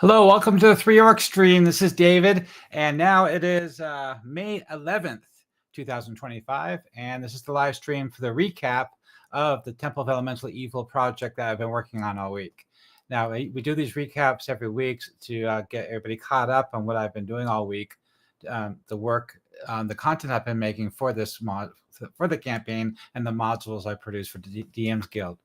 Hello, welcome to the 3 Orc stream. This is David, and now it is May 11th, 2025, and this is the live stream for the recap of the Temple of Elemental Evil project that I've been working on all week. Now, we do these recaps every week to get everybody caught up on what I've been doing all week, the work, the content I've been making for this for the campaign, and the modules I produce for the DM's Guild.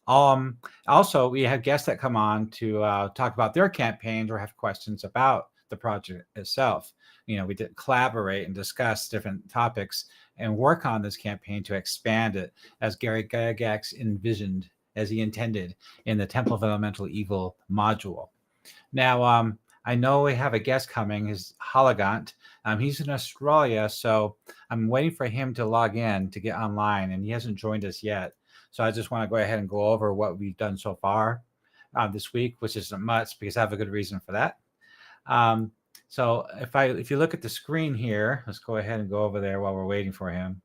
Also, we have guests that come on to talk about their campaigns or have questions about the project itself. You know, we did collaborate and discuss different topics and work on this campaign to expand it as Gary Gygax envisioned, as he intended in the Temple of Elemental Evil module. Now, I know we have a guest coming, is Hagant. He's in Australia, so I'm waiting for him to log in to get online, and he hasn't joined us yet. So I just want to go ahead and go over what we've done so far this week, which isn't much because I have a good reason for that. So if you look at the screen here, let's go ahead and go over there while we're waiting for him.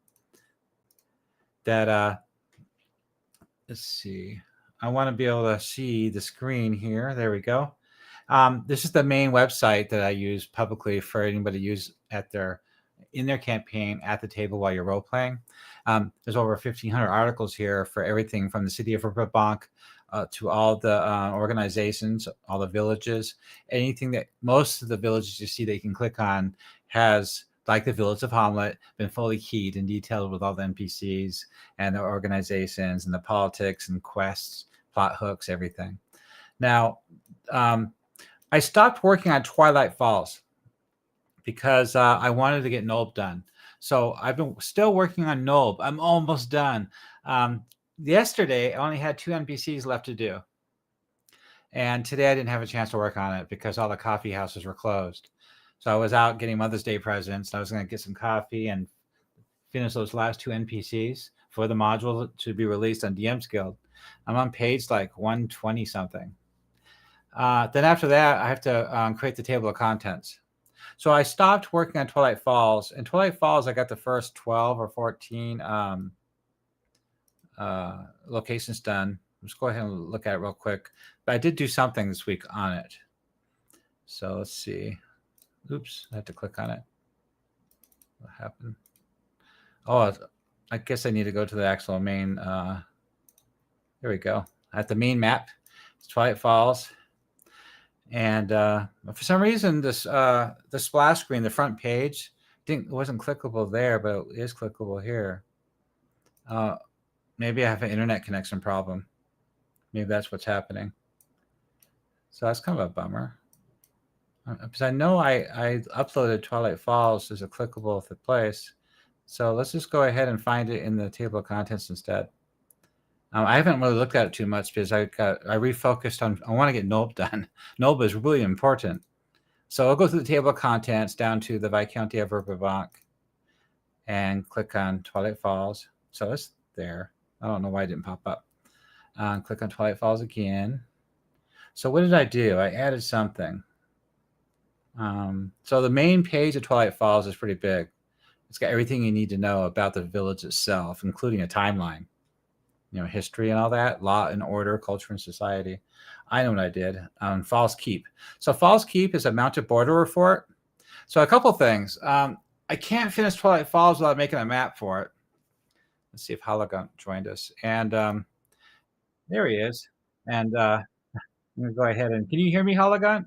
Let's see. I want to be able to see the screen here. There we go. This is the main website that I use publicly for anybody to use in their campaign at the table while you're role playing. There's over 1,500 articles here for everything from the city of Verbobonc to all the organizations, all the villages, anything that most of the villages you see that you can click on has, like the village of Hamlet, been fully keyed and detailed with all the NPCs and the organizations and the politics and quests, plot hooks, everything. Now, I stopped working on Twilight Falls because I wanted to get Toolb done. So I've been still working on Toolb. I'm almost done. Yesterday, I only had 2 NPCs left to do. And today I didn't have a chance to work on it because all the coffee houses were closed. So I was out getting Mother's Day presents. I was going to get some coffee and finish those last 2 NPCs for the module to be released on DM's Guild. I'm on page like 120 something. Then after that, I have to create the table of contents. So I stopped working on Twilight Falls. In Twilight Falls, I got the first 12 or 14 locations done. Let's go ahead and look at it real quick. But I did do something this week on it. So let's see. Oops, I have to click on it. What happened? Oh, I guess I need to go to the actual main. There we go. At the main map, it's Twilight Falls. And for some reason, the splash screen, the front page, wasn't clickable there, but it is clickable here. Maybe I have an internet connection problem. Maybe that's what's happening. So that's kind of a bummer. Because I know I uploaded Twilight Falls as a clickable place. So let's just go ahead and find it in the table of contents instead. I haven't really looked at it too much because I refocused on, I want to get Toolb done. Toolb is really important. So I'll go through the table of contents down to the Viscounty of Verbobonc and click on Twilight Falls. So it's there. I don't know why it didn't pop up. Click on Twilight Falls again. So what did I do? I added something. So the main page of Twilight Falls is pretty big. It's got everything you need to know about the village itself, including a timeline. You know, history and all that, law and order, culture and society. I know what I did. Falls Keep. So Falls Keep is a mounted border fort. So a couple things. I can't finish Twilight Falls without making a map for it. Let's see if Hagunt joined us. And there he is. And I'm going to go ahead and, can you hear me, Hagunt?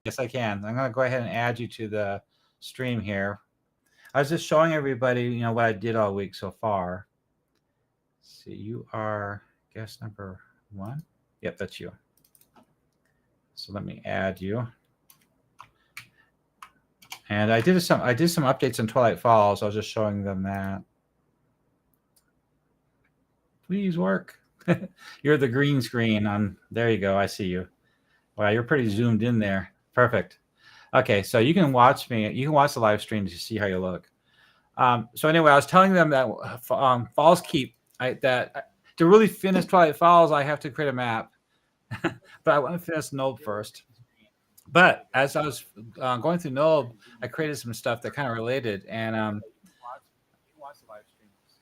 Yes, I can. I'm going to go ahead and add you to the stream here. I was just showing everybody, you know, what I did all week so far. See, you are guest number 1. Yep, that's you. So let me add you. And I did some updates on Twilight Falls. I was just showing them that. Please work. You're the green screen on. There you go. I see you. Wow, you're pretty zoomed in there. Perfect. Okay, so you can watch me. You can watch the live stream to see how you look. So anyway, I was telling them that Falls Keep. To really finish Twilight Falls, I have to create a map. But I want to finish Toolb first. But as I was going through Toolb, I created some stuff that kind of related. And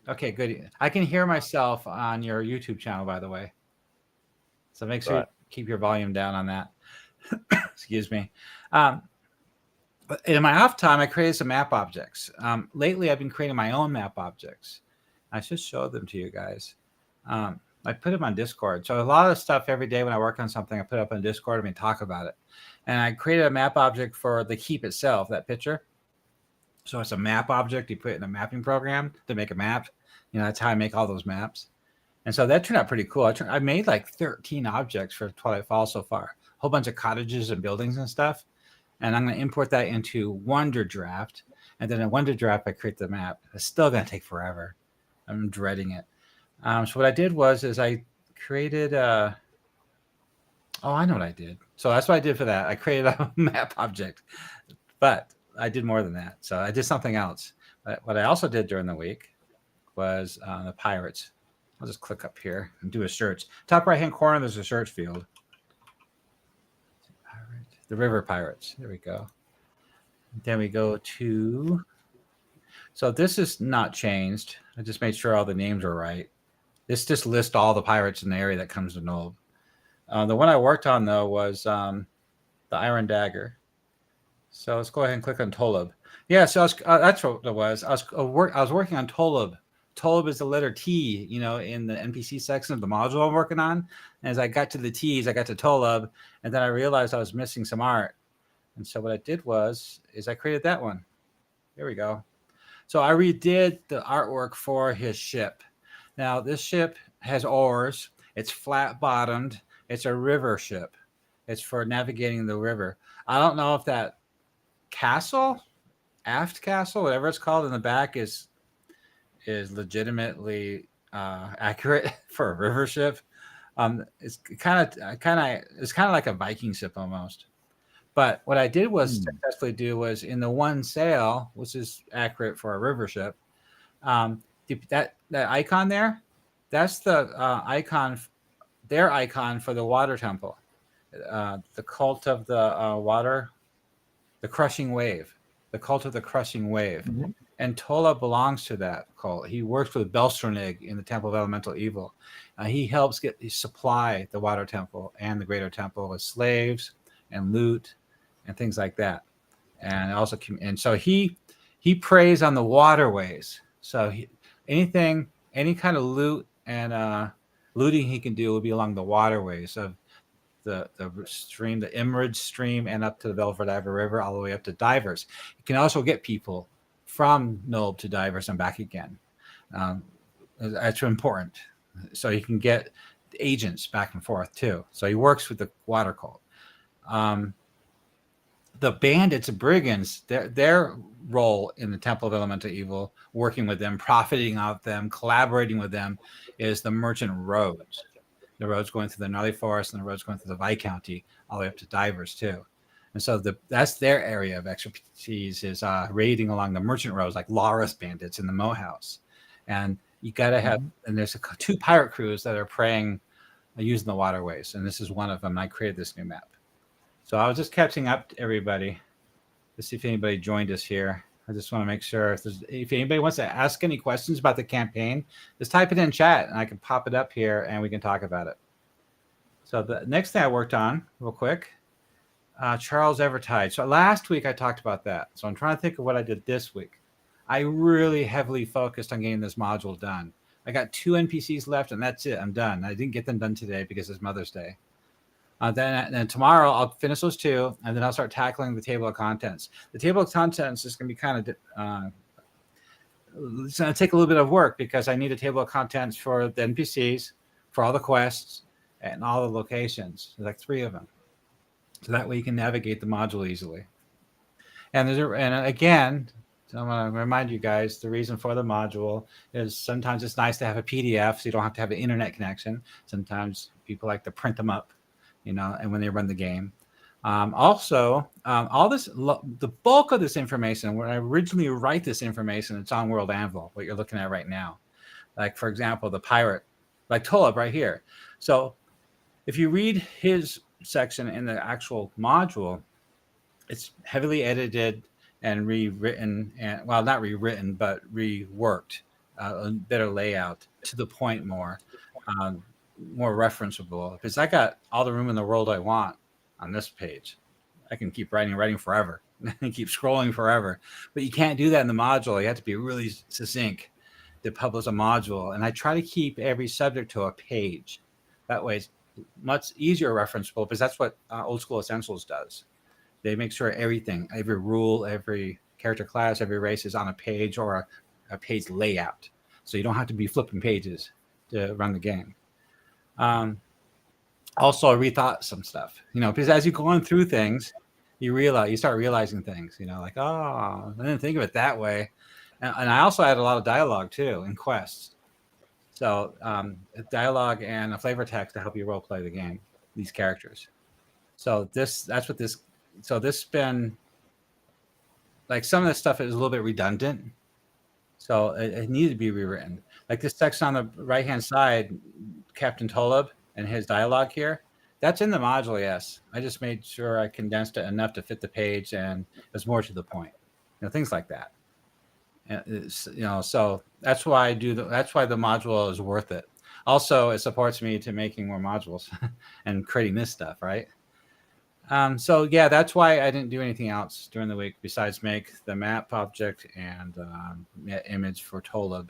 okay, good. I can hear myself on your YouTube channel, by the way. So make sure keep your volume down on that. Excuse me. In my off time, I created some map objects. Lately, I've been creating my own map objects. I should show them to you guys. I put them on Discord. So a lot of stuff every day when I work on something, I put up on Discord and we talk about it. And I created a map object for the keep itself, that picture. So it's a map object. You put it in a mapping program to make a map. That's how I make all those maps. And so that turned out pretty cool. I made like 13 objects for Twilight Falls so far. A whole bunch of cottages and buildings and stuff. And I'm going to import that into Wonder Draft. And then in Wonder Draft, I create the map. It's still going to take forever. I'm dreading it. So what I did was I created I know what I did. So that's what I did for that. I created a map object. But I did more than that. So I did something else. But what I also did during the week was the pirates. I'll just click up here and do a search. Top right-hand corner, there's a search field. The river pirates. There we go. Then we go to. So this is not changed. I just made sure all the names are right. This just lists all the pirates in the area that comes to Toolb. The one I worked on though was the Iron Dagger. So let's go ahead and click on Toolb. Yeah, so that's what it was. I was working on Toolb. Toolb is the letter T, in the NPC section of the module I'm working on. And as I got to the T's, I got to Toolb, and then I realized I was missing some art. And so what I did is I created that one. There we go. So I redid the artwork for his ship. Now this ship has oars. It's flat bottomed. It's a river ship. It's for navigating the river. I don't know if that castle, aft castle, whatever it's called in the back is legitimately accurate for a river ship. It's kind of like a Viking ship almost. But what I did was successfully do was in the one sail, which is accurate for a river ship. That icon there, that's the icon, their icon for the water temple, the cult of the water, the crushing wave, the cult of the crushing wave. Mm-hmm. And Tola belongs to that cult. He works with Belstranig in the Temple of Elemental Evil. He helps supply the Water Temple and the Greater Temple with slaves and loot and things like that. And also, so he preys on the waterways. So any kind of loot and looting he can do will be along the waterways of the stream, the Emerald Stream, and up to the Belvedere River, all the way up to Divers. You can also get people from Toolb to Divers and back again. That's important. So you can get agents back and forth too. So he works with the water cult. The bandits and brigands, their role in the Temple of Elemental Evil, working with them, profiting off them, collaborating with them, is the merchant roads. The roads going through the gnarly forest and the roads going through the Viscounty, all the way up to Divers too. And so that's their area of expertise, is raiding along the merchant roads, like Laura's bandits in the Moat House. And you got to have, and there's 2 pirate crews that are preying using the waterways. And this is one of them. I created this new map. So I was just catching up to everybody to see if anybody joined us here. I just want to make sure if anybody wants to ask any questions about the campaign, just type it in chat and I can pop it up here and we can talk about it. So the next thing I worked on real quick, Charles Evertide. So last week I talked about that. So I'm trying to think of what I did this week. I really heavily focused on getting this module done. I got 2 NPCs left and that's it. I'm done. I didn't get them done today because it's Mother's Day. Then tomorrow I'll finish those 2 and then I'll start tackling the table of contents. The table of contents is going to be kind of it's going to take a little bit of work because I need a table of contents for the NPCs, for all the quests, and all the locations. There's like 3 of them. So that way you can navigate the module easily. And again, so I want to remind you guys, the reason for the module is sometimes it's nice to have a PDF so you don't have to have an internet connection. Sometimes people like to print them up, and when they run the game. Also, all this, the bulk of this information, when I originally write this information, it's on World Anvil, what you're looking at right now. Like, for example, the pirate, like Toolb right here. So if you read his section in the actual module, it's heavily edited and rewritten, and well, not rewritten, but reworked, a better layout, to the point more. more referenceable, because I got all the room in the world I want on this page. I can keep writing forever and keep scrolling forever, but you can't do that in the module. You have to be really succinct to publish a module. And I try to keep every subject to a page. That way it's much easier referenceable, because that's what Old School Essentials does. They make sure everything, every rule, every character class, every race is on a page or a page layout. So you don't have to be flipping pages to run the game. Also, I rethought some stuff, because as you go on through things, you start realizing things, like, oh, I didn't think of it that way. And I also add a lot of dialogue too in quests. So dialogue and a flavor text to help you role play the game, these characters. So this been like, some of this stuff is a little bit redundant. So it needed to be rewritten. Like this section on the right-hand side, Captain Toolb and his dialogue here, that's in the module, yes. I just made sure I condensed it enough to fit the page, and it was more to the point. Things like that. So that's why that's why the module is worth it. Also, it supports me to making more modules and creating this stuff, right? So yeah, that's why I didn't do anything else during the week besides make the map object and image for Toolb.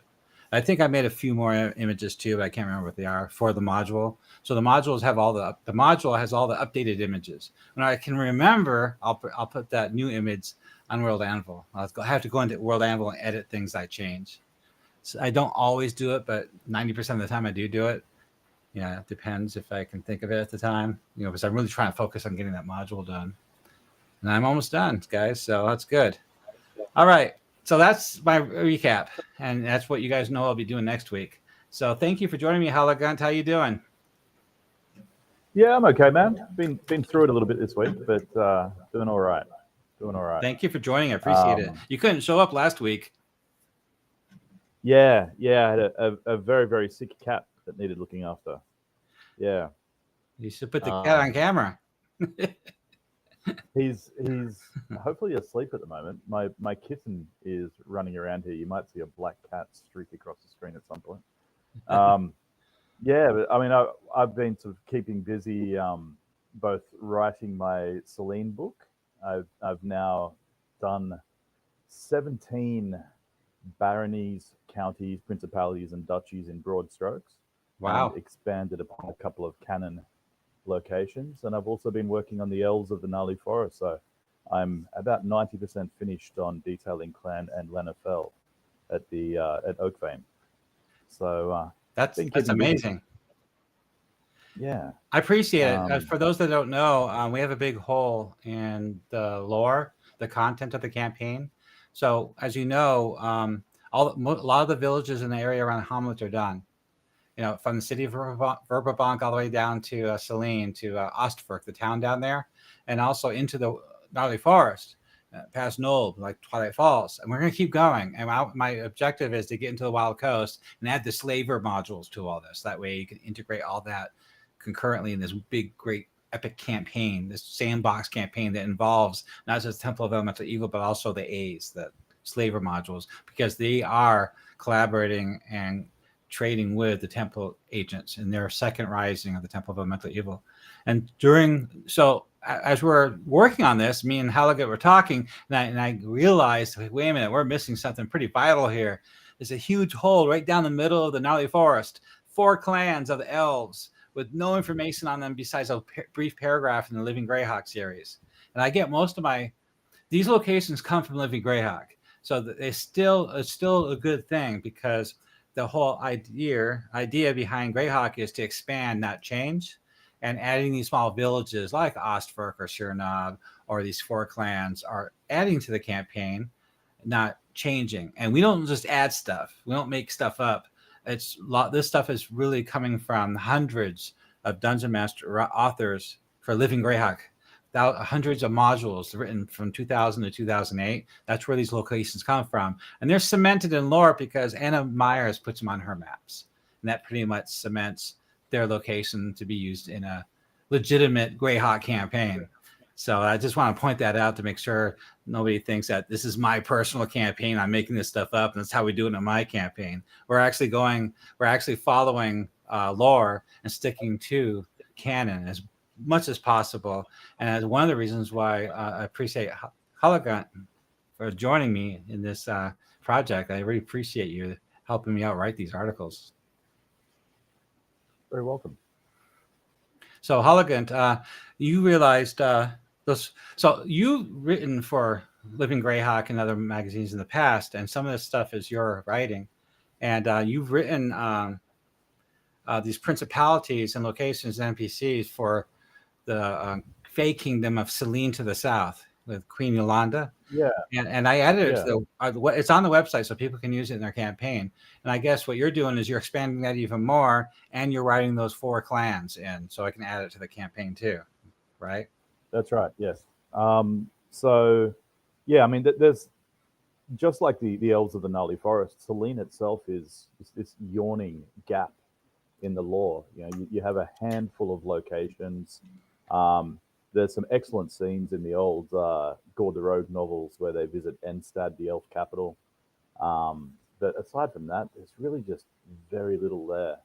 I think I made a few more images too, but I can't remember what they are for the module. So the modules have the module has all the updated images. When I can remember, I'll put that new image on World Anvil. I have to go into World Anvil and edit things I change. So I don't always do it, but 90% of the time I do it. Yeah, it depends if I can think of it at the time, because I'm really trying to focus on getting that module done. And I'm almost done, guys, so that's good. All right, so that's my recap, and that's what you guys know I'll be doing next week. So thank you for joining me, Hagunt. How you doing? Yeah, I'm okay, man. Been through it a little bit this week, but doing all right. Thank you for joining. I appreciate it. You couldn't show up last week. Yeah. I had a very, very sick cat that needed looking after. Yeah. You should put the cat on camera. He's hopefully asleep at the moment. My kitten is running around here. You might see a black cat streak across the screen at some point. Yeah, but I mean, I've been sort of keeping busy, both writing my Selene book. I've now done 17 baronies, counties, principalities, and duchies in broad strokes. Wow. And expanded upon a couple of canon locations. And I've also been working on the elves of the gnarly forest. So I'm about 90% finished on detailing Clan and Lenafel at Oakfame. So that's amazing. Yeah, I appreciate it. For those that don't know, we have a big hole in the lore, the content of the campaign. So as you know, a lot of the villages in the area around Hamlet are done. From the city of Verbobonc all the way down to Selene, to Ostfirk, the town down there, and also into the gnarly forest, past Toolb, like Twilight Falls. And we're going to keep going. And my objective is to get into the Wild Coast and add the slaver modules to all this. That way you can integrate all that concurrently in this big, great, epic campaign, this sandbox campaign that involves not just Temple of Elemental Evil, but also the A's, the slaver modules, because they are collaborating and trading with the Temple agents in their second rising of the Temple of Elemental Evil. And as we're working on this, me and Hagunt were talking, and I realized, wait a minute, we're missing something pretty vital here. There's a huge hole right down the middle of the gnarly forest, 4 clans of the elves with no information on them besides a brief paragraph in the Living Greyhawk series. And I get most of these locations come from Living Greyhawk. So it's still a good thing, because the whole idea behind Greyhawk is to expand, not change. And adding these small villages like Ostfirk or Shirnob or these 4 clans are adding to the campaign, not changing. And we don't just add stuff. We don't make stuff up. This stuff is really coming from hundreds of Dungeon Master authors for Living Greyhawk. Hundreds of modules written from 2000 to 2008. That's where these locations come from. And they're cemented in lore because Anna Myers puts them on her maps. And that pretty much cements their location to be used in a legitimate Greyhawk campaign. So I just want to point that out to make sure nobody thinks that this is my personal campaign. I'm making this stuff up, and that's how we do it in my campaign. We're actually following lore and sticking to canon as much as possible. And as one of the reasons why I appreciate Hagant for joining me in this project. I really appreciate you helping me out write these articles. Very welcome. So Hagant, you realized this. So you've written for Living Greyhawk and other magazines in the past, and some of this stuff is your writing. And you've written these principalities and locations and NPCs for the Fey Kingdom of Selene to the south with Queen Yolanda. Yeah. And I added it to it's on the website so people can use it in their campaign. And I guess what you're doing is you're expanding that even more, and you're writing those 4 clans in, so I can add it to the campaign too, right? That's right. Yes. So, yeah, I mean, there's just like the elves of the gnarly forest. Selene itself is this yawning gap in the lore. You know, you have a handful of locations. There's some excellent scenes in the old Gore the Rogue novels where they visit Enstad, the elf capital. But aside from that, there's really just very little there.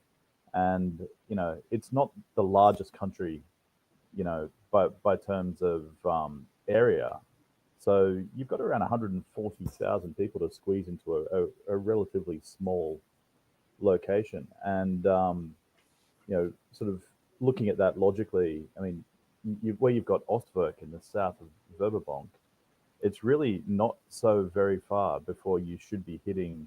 And, you know, it's not the largest country, you know, by terms of area. So you've got around 140,000 people to squeeze into a relatively small location. And, you know, sort of looking at that logically, I mean, where you've got Ostwerk in the south of Verbobonc, it's really not so very far before you should be hitting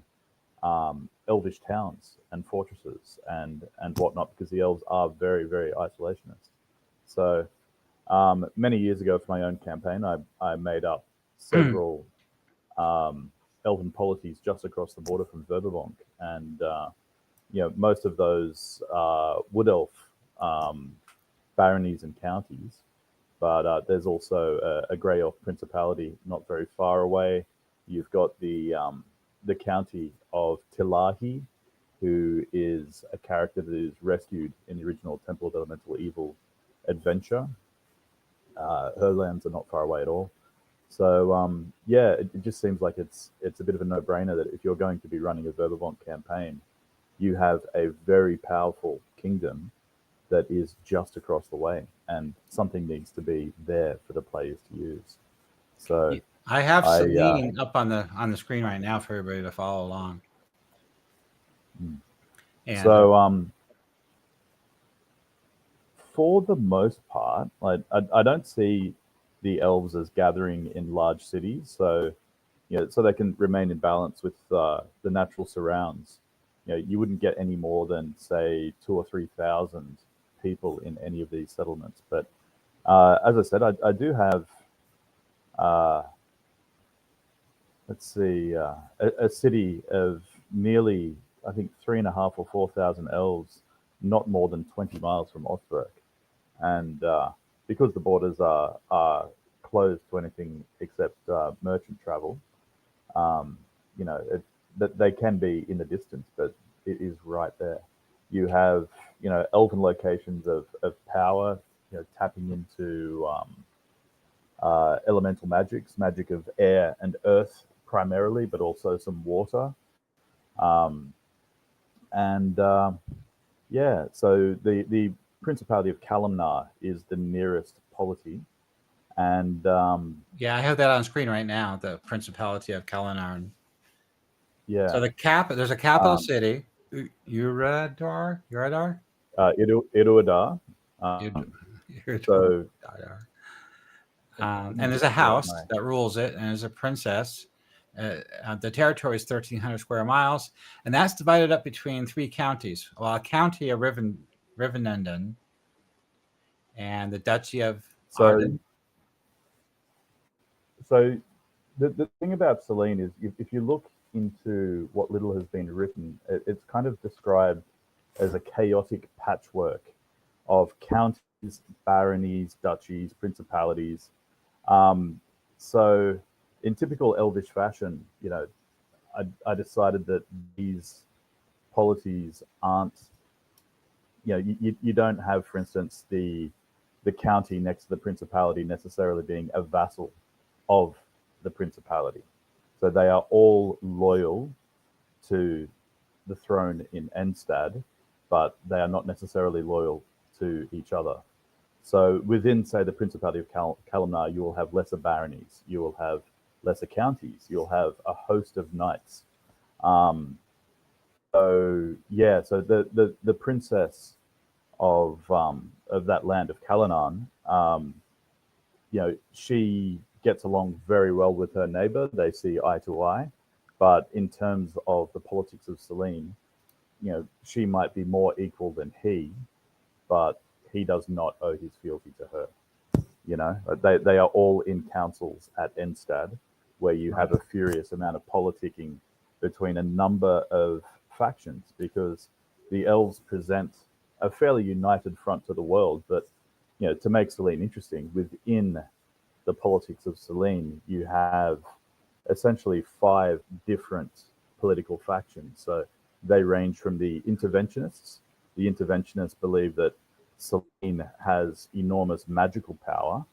elvish towns and fortresses and whatnot, because the elves are very, very isolationist. So many years ago for my own campaign, I made up several elven polities just across the border from Verbobonc, and you know, most of those wood elf baronies and counties, but there's also a grey elf principality not very far away. You've got the county of Tilahi, who is a character that is rescued in the original Temple of Elemental Evil adventure. Her lands are not far away at all. So yeah, it just seems like it's a bit of a no-brainer that if you're going to be running a Verbobonc campaign, you have a very powerful kingdom that is just across the way, and something needs to be there for the players to use. So I have Selene up on the screen right now for everybody to follow along. And, so for the most part, like I don't see the elves as gathering in large cities, so you know, so they can remain in balance with the natural surrounds. You know, you wouldn't get any more than say 2,000 or 3,000 people in any of these settlements. But as I said, I do have let's see, a city of nearly, I think, 3,500 or 4,000 elves, not more than 20 miles from Ostwerk. And because the borders are closed to anything except merchant travel, you know, that they can be in the distance, but it is right there. You have, you know, elven locations of power, you know, tapping into elemental magic of air and earth primarily, but also some water. Yeah, so the Principality of Kalumnar is the nearest polity. And yeah, I have that on screen right now, the Principality of Kalumnar. Yeah. So there's a capital city, Uradar? Iruadar. So, and there's a house that rules it, and there's a princess. The territory is 1,300 square miles, and that's divided up between 3 counties. Well, a county of Rivendell and the Duchy of Arden. So the thing about Selene is if you look into what little has been written, it's kind of described as a chaotic patchwork of counties, baronies, duchies, principalities. So in typical elvish fashion, you know, I decided that these polities aren't, you know, you don't have, for instance, the county next to the principality necessarily being a vassal of the principality. So they are all loyal to the throne in Enstad, but they are not necessarily loyal to each other. So within, say, the Principality of Kalumnar, you will have lesser baronies, you will have lesser counties, you'll have a host of knights. So the princess of that land of Kalumnar, she gets along very well with her neighbor. They see eye to eye, but in terms of the politics of Selene, she might be more equal than he, but he does not owe his fealty to her. They are all in councils at Enstad, where you have a furious amount of politicking between a number of factions, because the elves present a fairly united front to the world. But to make Selene interesting, within the politics of Selene, you have essentially 5 different political factions. So they range from the interventionists. The interventionists believe that Selene has enormous magical power.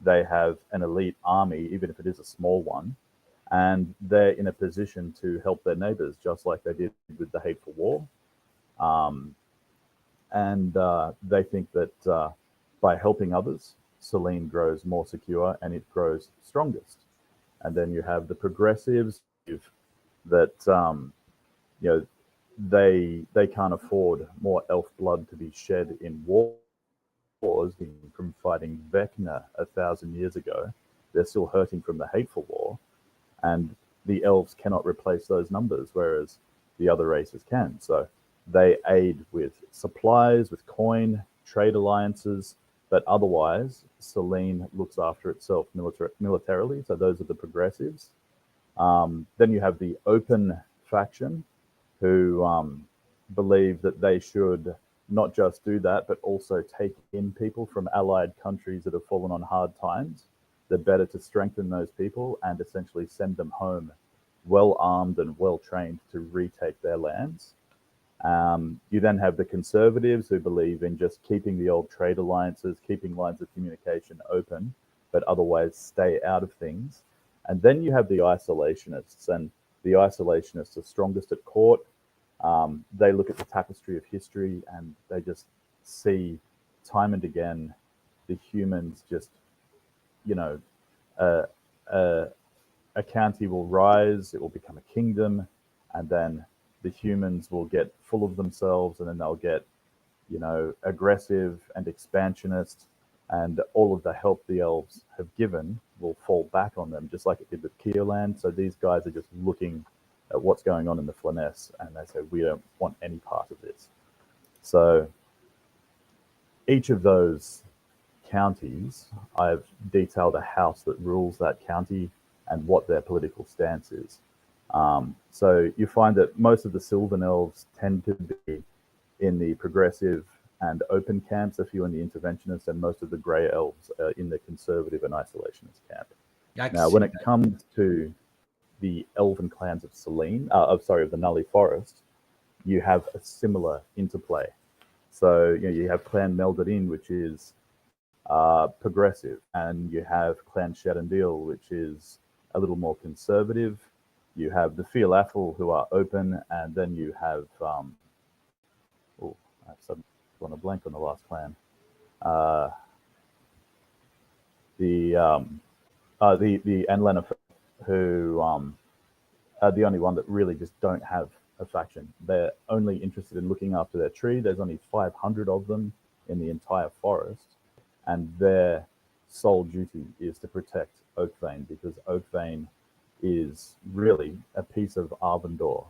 They have an elite army, even if it is a small one, and they're in a position to help their neighbors, just like they did with the Hateful War. They think that by helping others, Selene grows more secure and it grows strongest. And then you have the progressives that they can't afford more elf blood to be shed in wars from fighting Vecna 1,000 years ago. They're still hurting from the Hateful War, and the elves cannot replace those numbers, whereas the other races can. So they aid with supplies, with coin, trade alliances, but otherwise Selene looks after itself militarily. So those are the progressives. Then you have the open faction, who believe that they should not just do that, but also take in people from allied countries that have fallen on hard times. They're better to strengthen those people and essentially send them home well armed and well trained to retake their lands. You then have the conservatives, who believe in just keeping the old trade alliances, keeping lines of communication open, but otherwise stay out of things. And then you have the isolationists, and the isolationists are strongest at court. They look at the tapestry of history and they just see time and again the humans just, a county will rise, it will become a kingdom, and then the humans will get full of themselves, and then they'll get, aggressive and expansionist, and all of the help the elves have given will fall back on them, just like it did with Keoland. So these guys are just looking at what's going on in the Flonesse, and they say, we don't want any part of this. So each of those counties, I've detailed a house that rules that county and what their political stance is. So you find that most of the Sylvan elves tend to be in the progressive and open camps, a few in the interventionist, and most of the grey elves are in the conservative and isolationist camp. Now, when it comes to the elven clans of Selene, of the Gnarly Forest, you have a similar interplay. So you have Clan Melddin, which is progressive, and you have Clan Shadendil, which is a little more conservative. You have the Fialathal, who are open, and then you have I've suddenly gone a blank on the last clan. The Anlenna, who are the only one that really just don't have a faction. They're only interested in looking after their tree. There's only 500 of them in the entire forest, and their sole duty is to protect Oakvane, because Oakvane is really a piece of Arvindor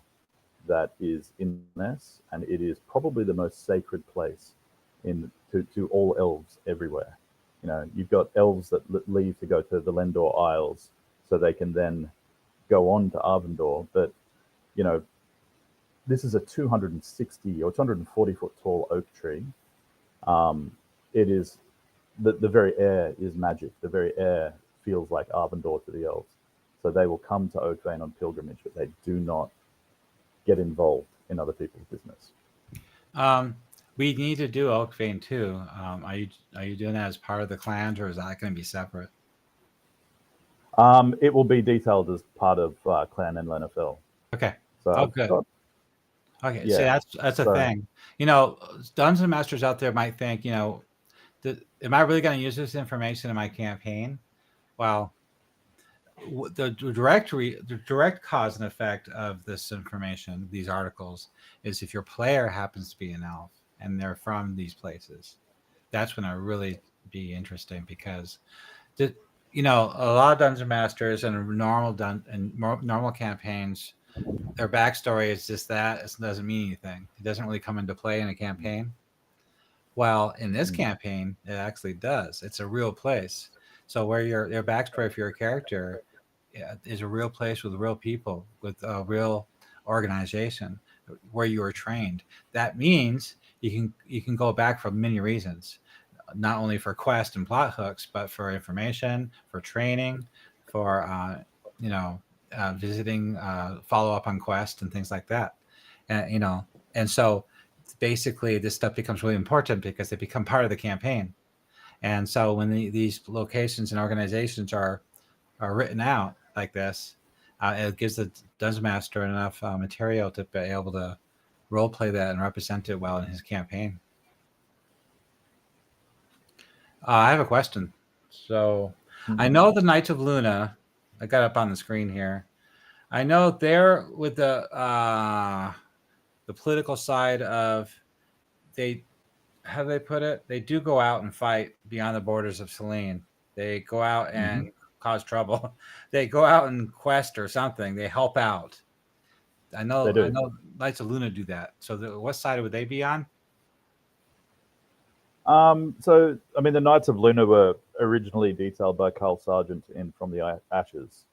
that is in this, and it is probably the most sacred place to all elves everywhere. You've got elves that leave to go to the Lendor Isles so they can then go on to Arvindor, but this is a 260 or 240 foot tall oak tree. It is the very air is magic. The very air feels like Arvindor to the elves. So they will come to Oakvane on pilgrimage, but they do not get involved in other people's business. We need to do Oakvane too. Are you doing that as part of the clans, or is that going to be separate? It will be detailed as part of Clan and Lenafel. Okay. So good. Okay, see, Yeah. that's a So thing. Dungeon masters out there might think, am I really going to use this information in my campaign? Well, the direct cause and effect of this information, these articles, is if your player happens to be an elf and they're from these places. That's when it really be interesting because, a lot of dungeon masters and normal campaigns, their backstory is just that. It doesn't mean anything. It doesn't really come into play in a campaign. Well, in this campaign, it actually does. It's a real place. So where your backstory for your character is a real place with real people, with a real organization where you were trained. That means you can go back for many reasons, not only for quest and plot hooks, but for information, for training, for visiting, follow up on quest and things like that. And so basically this stuff becomes really important because they become part of the campaign. And so when these locations and organizations are written out like this, it gives the dungeon master enough material to be able to role play that and represent it well in his campaign. I have a question. So I know the Knights of Luna, I got up on the screen here. I know they're with the political side of, how do they put it? They do go out and fight beyond the borders of Selene. They go out and cause trouble. They go out and quest or something. They help out. I know Knights of Luna do that. So what side would they be on? So I mean, the Knights of Luna were originally detailed by Carl Sargent in From the Ashes,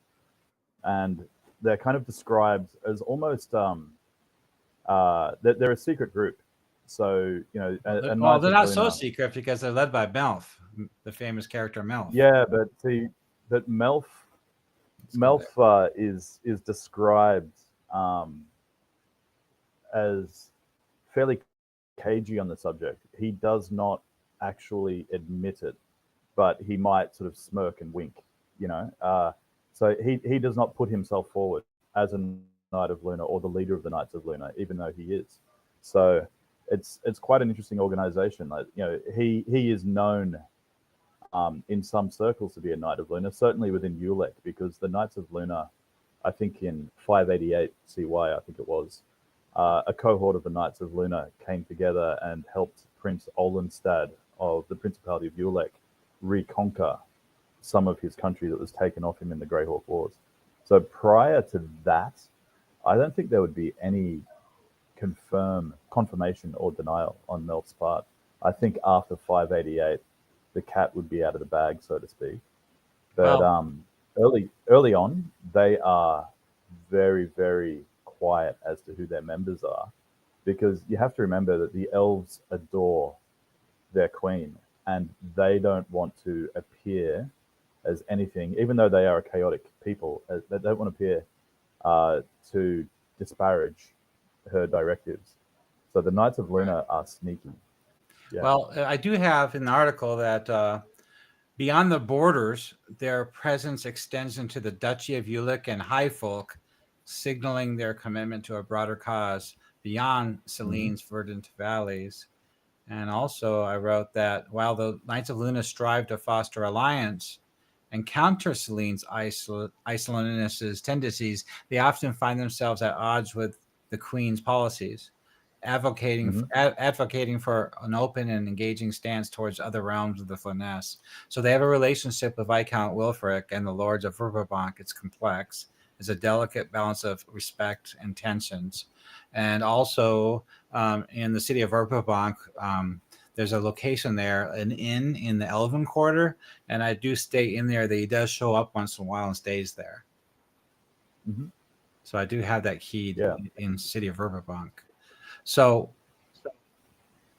and they're kind of described as almost they're a secret group. So they're not so secret because they're led by Melf, the famous character Melf. Yeah, but see that Melf is described as fairly cagey on the subject. He does not actually admit it, but he might sort of smirk and wink, so he does not put himself forward as a Knight of Luna or the leader of the Knights of Luna, even though he is. So it's quite an interesting organization. Like, he is known in some circles to be a Knight of Luna, certainly within Ulek, because the Knights of Luna, I think in 588 CY, I think it was, a cohort of the Knights of Luna came together and helped Prince Olenstad of the Principality of Ulek reconquer some of his country that was taken off him in the Greyhawk Wars. So prior to that, I don't think there would be any confirmation or denial on Melf's part. I think after 588, the cat would be out of the bag, so to speak. But early on, they are very, very quiet as to who their members are, because you have to remember that the elves adore their queen, and they don't want to appear as anything, even though they are a chaotic people. They don't want to appear to disparage her directives. So the Knights of Luna are sneaky. Yeah. Well, I do have an article that beyond the borders, their presence extends into the Duchy of Ulek and Highfolk, signaling their commitment to a broader cause beyond Selene's verdant valleys. And also, I wrote that while the Knights of Luna strive to foster alliance and counter Selene's isolationist tendencies, they often find themselves at odds with the Queen's policies, advocating for an open and engaging stance towards other realms of the Flonesse. So they have a relationship with Viscount Wilfric and the Lords of Verbobonc. It's complex. It's a delicate balance of respect and tensions. And also in the city of Verbobonc, there's a location there, an inn in the Elven Quarter, and I do stay in there. That he does show up once in a while and stays there. So I do have that key in city of Verbobonc. So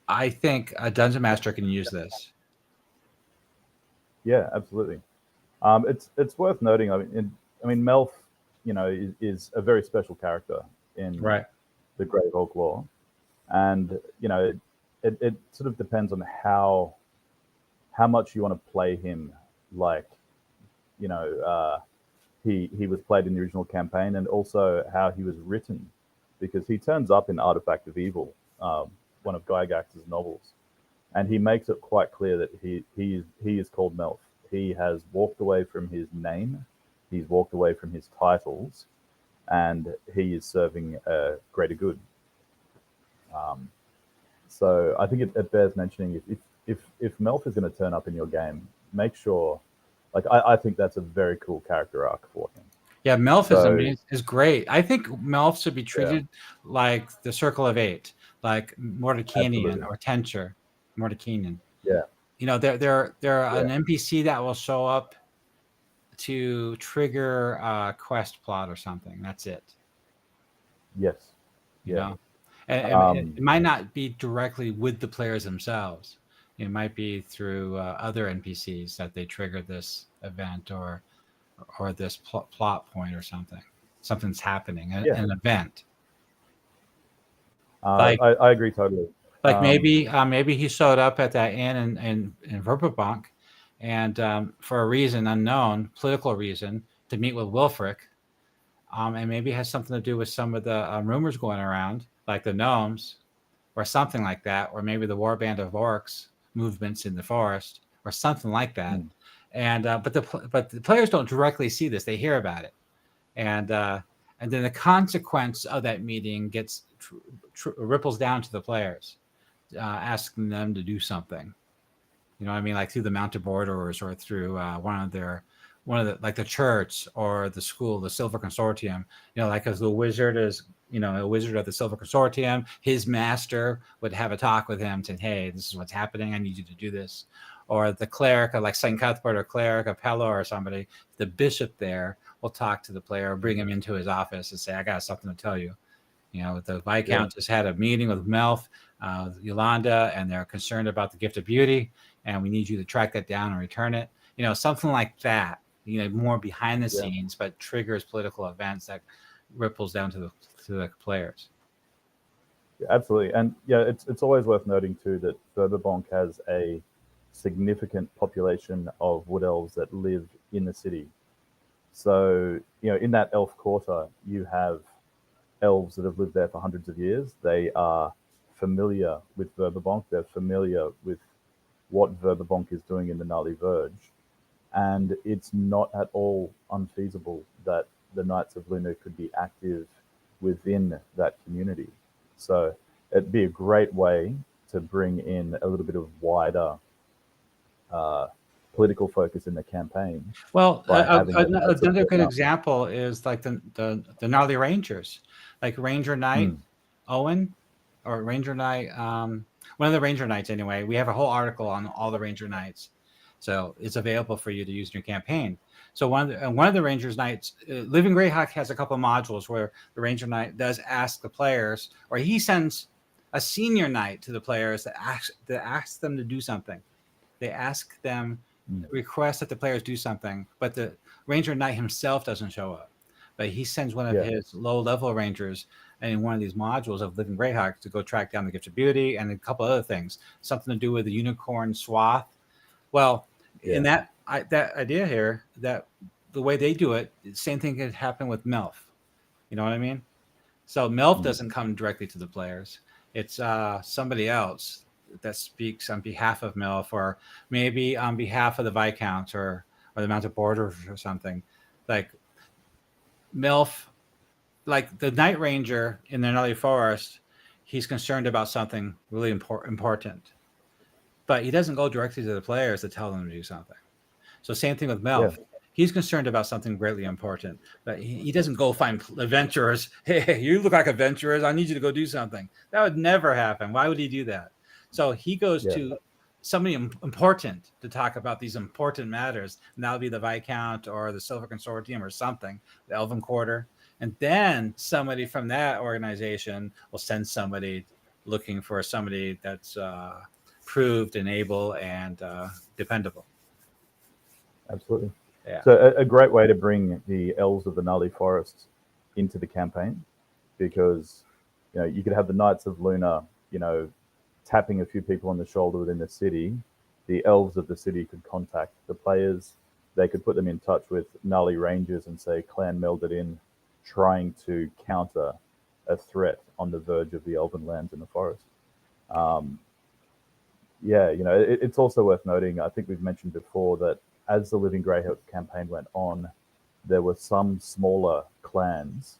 I think a dungeon master can use this. Yeah, absolutely. It's worth noting. I mean, Melf, is a very special character in the Greyhawk lore, and it sort of depends on how much you want to play him. Like, he was played in the original campaign, and also how he was written, because he turns up in Artifact of Evil, one of Gygax's novels, and he makes it quite clear that he is called Melf. He has walked away from his name, he's walked away from his titles, and he is serving a greater good. So I think it bears mentioning, if Melf is going to turn up in your game, make sure, like I think that's a very cool character arc for him. Yeah, Melf is great. I think Melf should be treated like the Circle of Eight, like Mordecanian or Tenture, Mordecanian. Yeah. You know, they're an NPC that will show up to trigger a quest plot or something. That's it. Yes. You know, and it might not be directly with the players themselves. It might be through other NPCs that they trigger this event or this plot point or something. Something's happening, an event. I agree totally. Like maybe he showed up at that inn in Verbobonc, and for a reason unknown, political reason, to meet with Wilfric, and maybe it has something to do with some of the rumors going around, like the gnomes, or something like that, or maybe the warband of orcs movements in the forest, or something like that. And but the players don't directly see this; they hear about it, and then the consequence of that meeting gets ripples down to the players, asking them to do something. You know what I mean? Like through the Mounted Borderers, or through one of the like the church or the school, the Silver Consortium. You know, like as the wizard is, you know, a wizard of the Silver Consortium, his master would have a talk with him, saying, "Hey, this is what's happening. I need you to do this." Or the cleric, like Saint Cuthbert or cleric of Pelor or somebody, the bishop there will talk to the player, bring him into his office, and say, "I got something to tell you." You know, the Viscount just had a meeting with Melf, Yolanda, and they're concerned about the gift of beauty, and we need you to track that down and return it. You know, something like that. You know, more behind the scenes, but triggers political events that ripples down to the players. Yeah, absolutely, and it's always worth noting too that Verbobonc has a significant population of wood elves that live in the city. So, you know, in that elf quarter, you have elves that have lived there for hundreds of years. They are familiar with Verbobonc. They're familiar with what Verbobonc is doing in the Gnarly Verge. And it's not at all unfeasible that the Knights of Luna could be active within that community. So it'd be a great way to bring in a little bit of wider political focus in the campaign. Well, another good example is like the Gnarly Rangers, like Ranger Knight Owen, or Ranger Knight, one of the Ranger Knights anyway. We have a whole article on all the Ranger Knights, so it's available for you to use in your campaign. So one of the Rangers Knights, Living Greyhawk has a couple of modules where the Ranger Knight does ask the players, or he sends a senior knight to the players that asks them to do something. They ask them, request that the players do something, but the Ranger Knight himself doesn't show up. But he sends one of his low-level Rangers in one of these modules of Living Greyhawk to go track down the Gift of Beauty and a couple other things, something to do with the Unicorn Swath. Well, in that idea here, that the way they do it, same thing could happen with Melf. You know what I mean? So Melf doesn't come directly to the players. It's somebody else that speaks on behalf of Melf, or maybe on behalf of the Viscount or the Mounted Borderers or something. Like Melf, like the Night Ranger in the Gnarly Forest, he's concerned about something really important. But he doesn't go directly to the players to tell them to do something. So same thing with Melf. Yeah. He's concerned about something greatly important, but he doesn't go find adventurers. Hey, you look like adventurers. I need you to go do something. That would never happen. Why would he do that? So he goes to somebody important to talk about these important matters. And that would be the Viscount or the Silver Consortium or something, the Elven Quarter. And then somebody from that organization will send somebody looking for somebody that's proved and able and dependable. Absolutely. Yeah. So a great way to bring the elves of the Gnarly Forest into the campaign, because you could have the Knights of Luna, tapping a few people on the shoulder within the city. The elves of the city could contact the players. They could put them in touch with Gnarly Rangers and say Clan Melddin trying to counter a threat on the verge of the elven lands in the forest. Yeah, it's also worth noting, I think we've mentioned before, that as the Living Greyhawk campaign went on, there were some smaller clans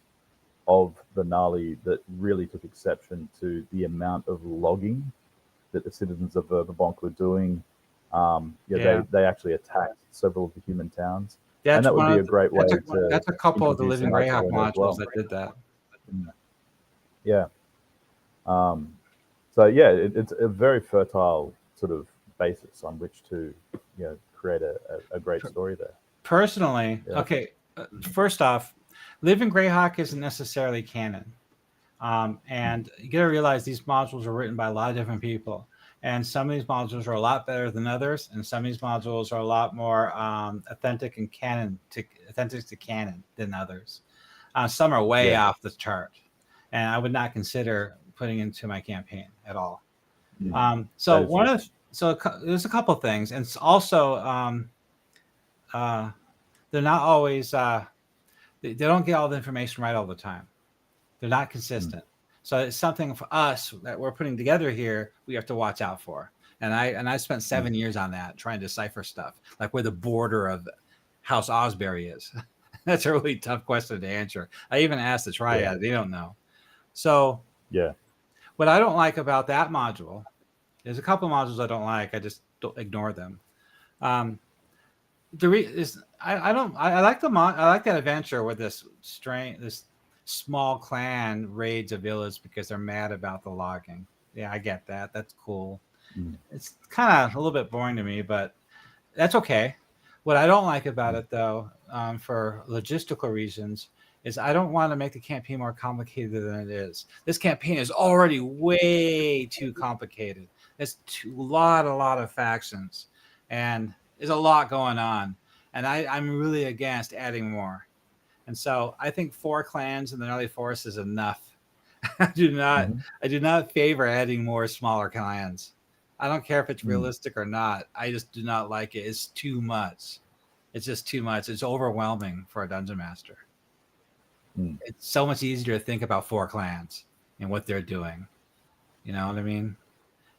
of the gnarly that really took exception to the amount of logging that the citizens of Verbobonc were doing. They actually attacked several of the human towns. And that would be a great way to. That's a couple of the Living Greyhawk modules that did that. Yeah. So yeah, it's a very fertile sort of basis on which to create a great story there. Personally, okay. First off, Living Greyhawk isn't necessarily canon, and you got to realize these modules are written by a lot of different people, and some of these modules are a lot better than others, and some of these modules are a lot more authentic to canon than others. Some are way off the chart, and I would not consider putting into my campaign at all. There's a couple of things, and it's also they're not always they don't get all the information right all the time. They're not consistent. So it's something for us that we're putting together here we have to watch out for. And I spent 7 years on that, trying to decipher stuff, like where the border of House Osbury is. That's a really tough question to answer. I even asked the Triad. They don't know. So what I don't like about that module, there's a couple of modules I don't like. I just don't ignore them. I like that adventure where this small clan raids a village because they're mad about the logging. Yeah, I get that. That's cool. It's kind of a little bit boring to me, but that's okay. What I don't like about it, though, for logistical reasons, is I don't want to make the campaign more complicated than it is. This campaign is already way too complicated. There's a lot of factions, and there's a lot going on. And I'm really against adding more. And so I think 4 clans in the Gnarly Forest is enough. I do not favor adding more smaller clans. I don't care if it's realistic or not. I just do not like it. It's too much. It's just too much. It's overwhelming for a dungeon master. It's so much easier to think about 4 clans and what they're doing. You know what I mean?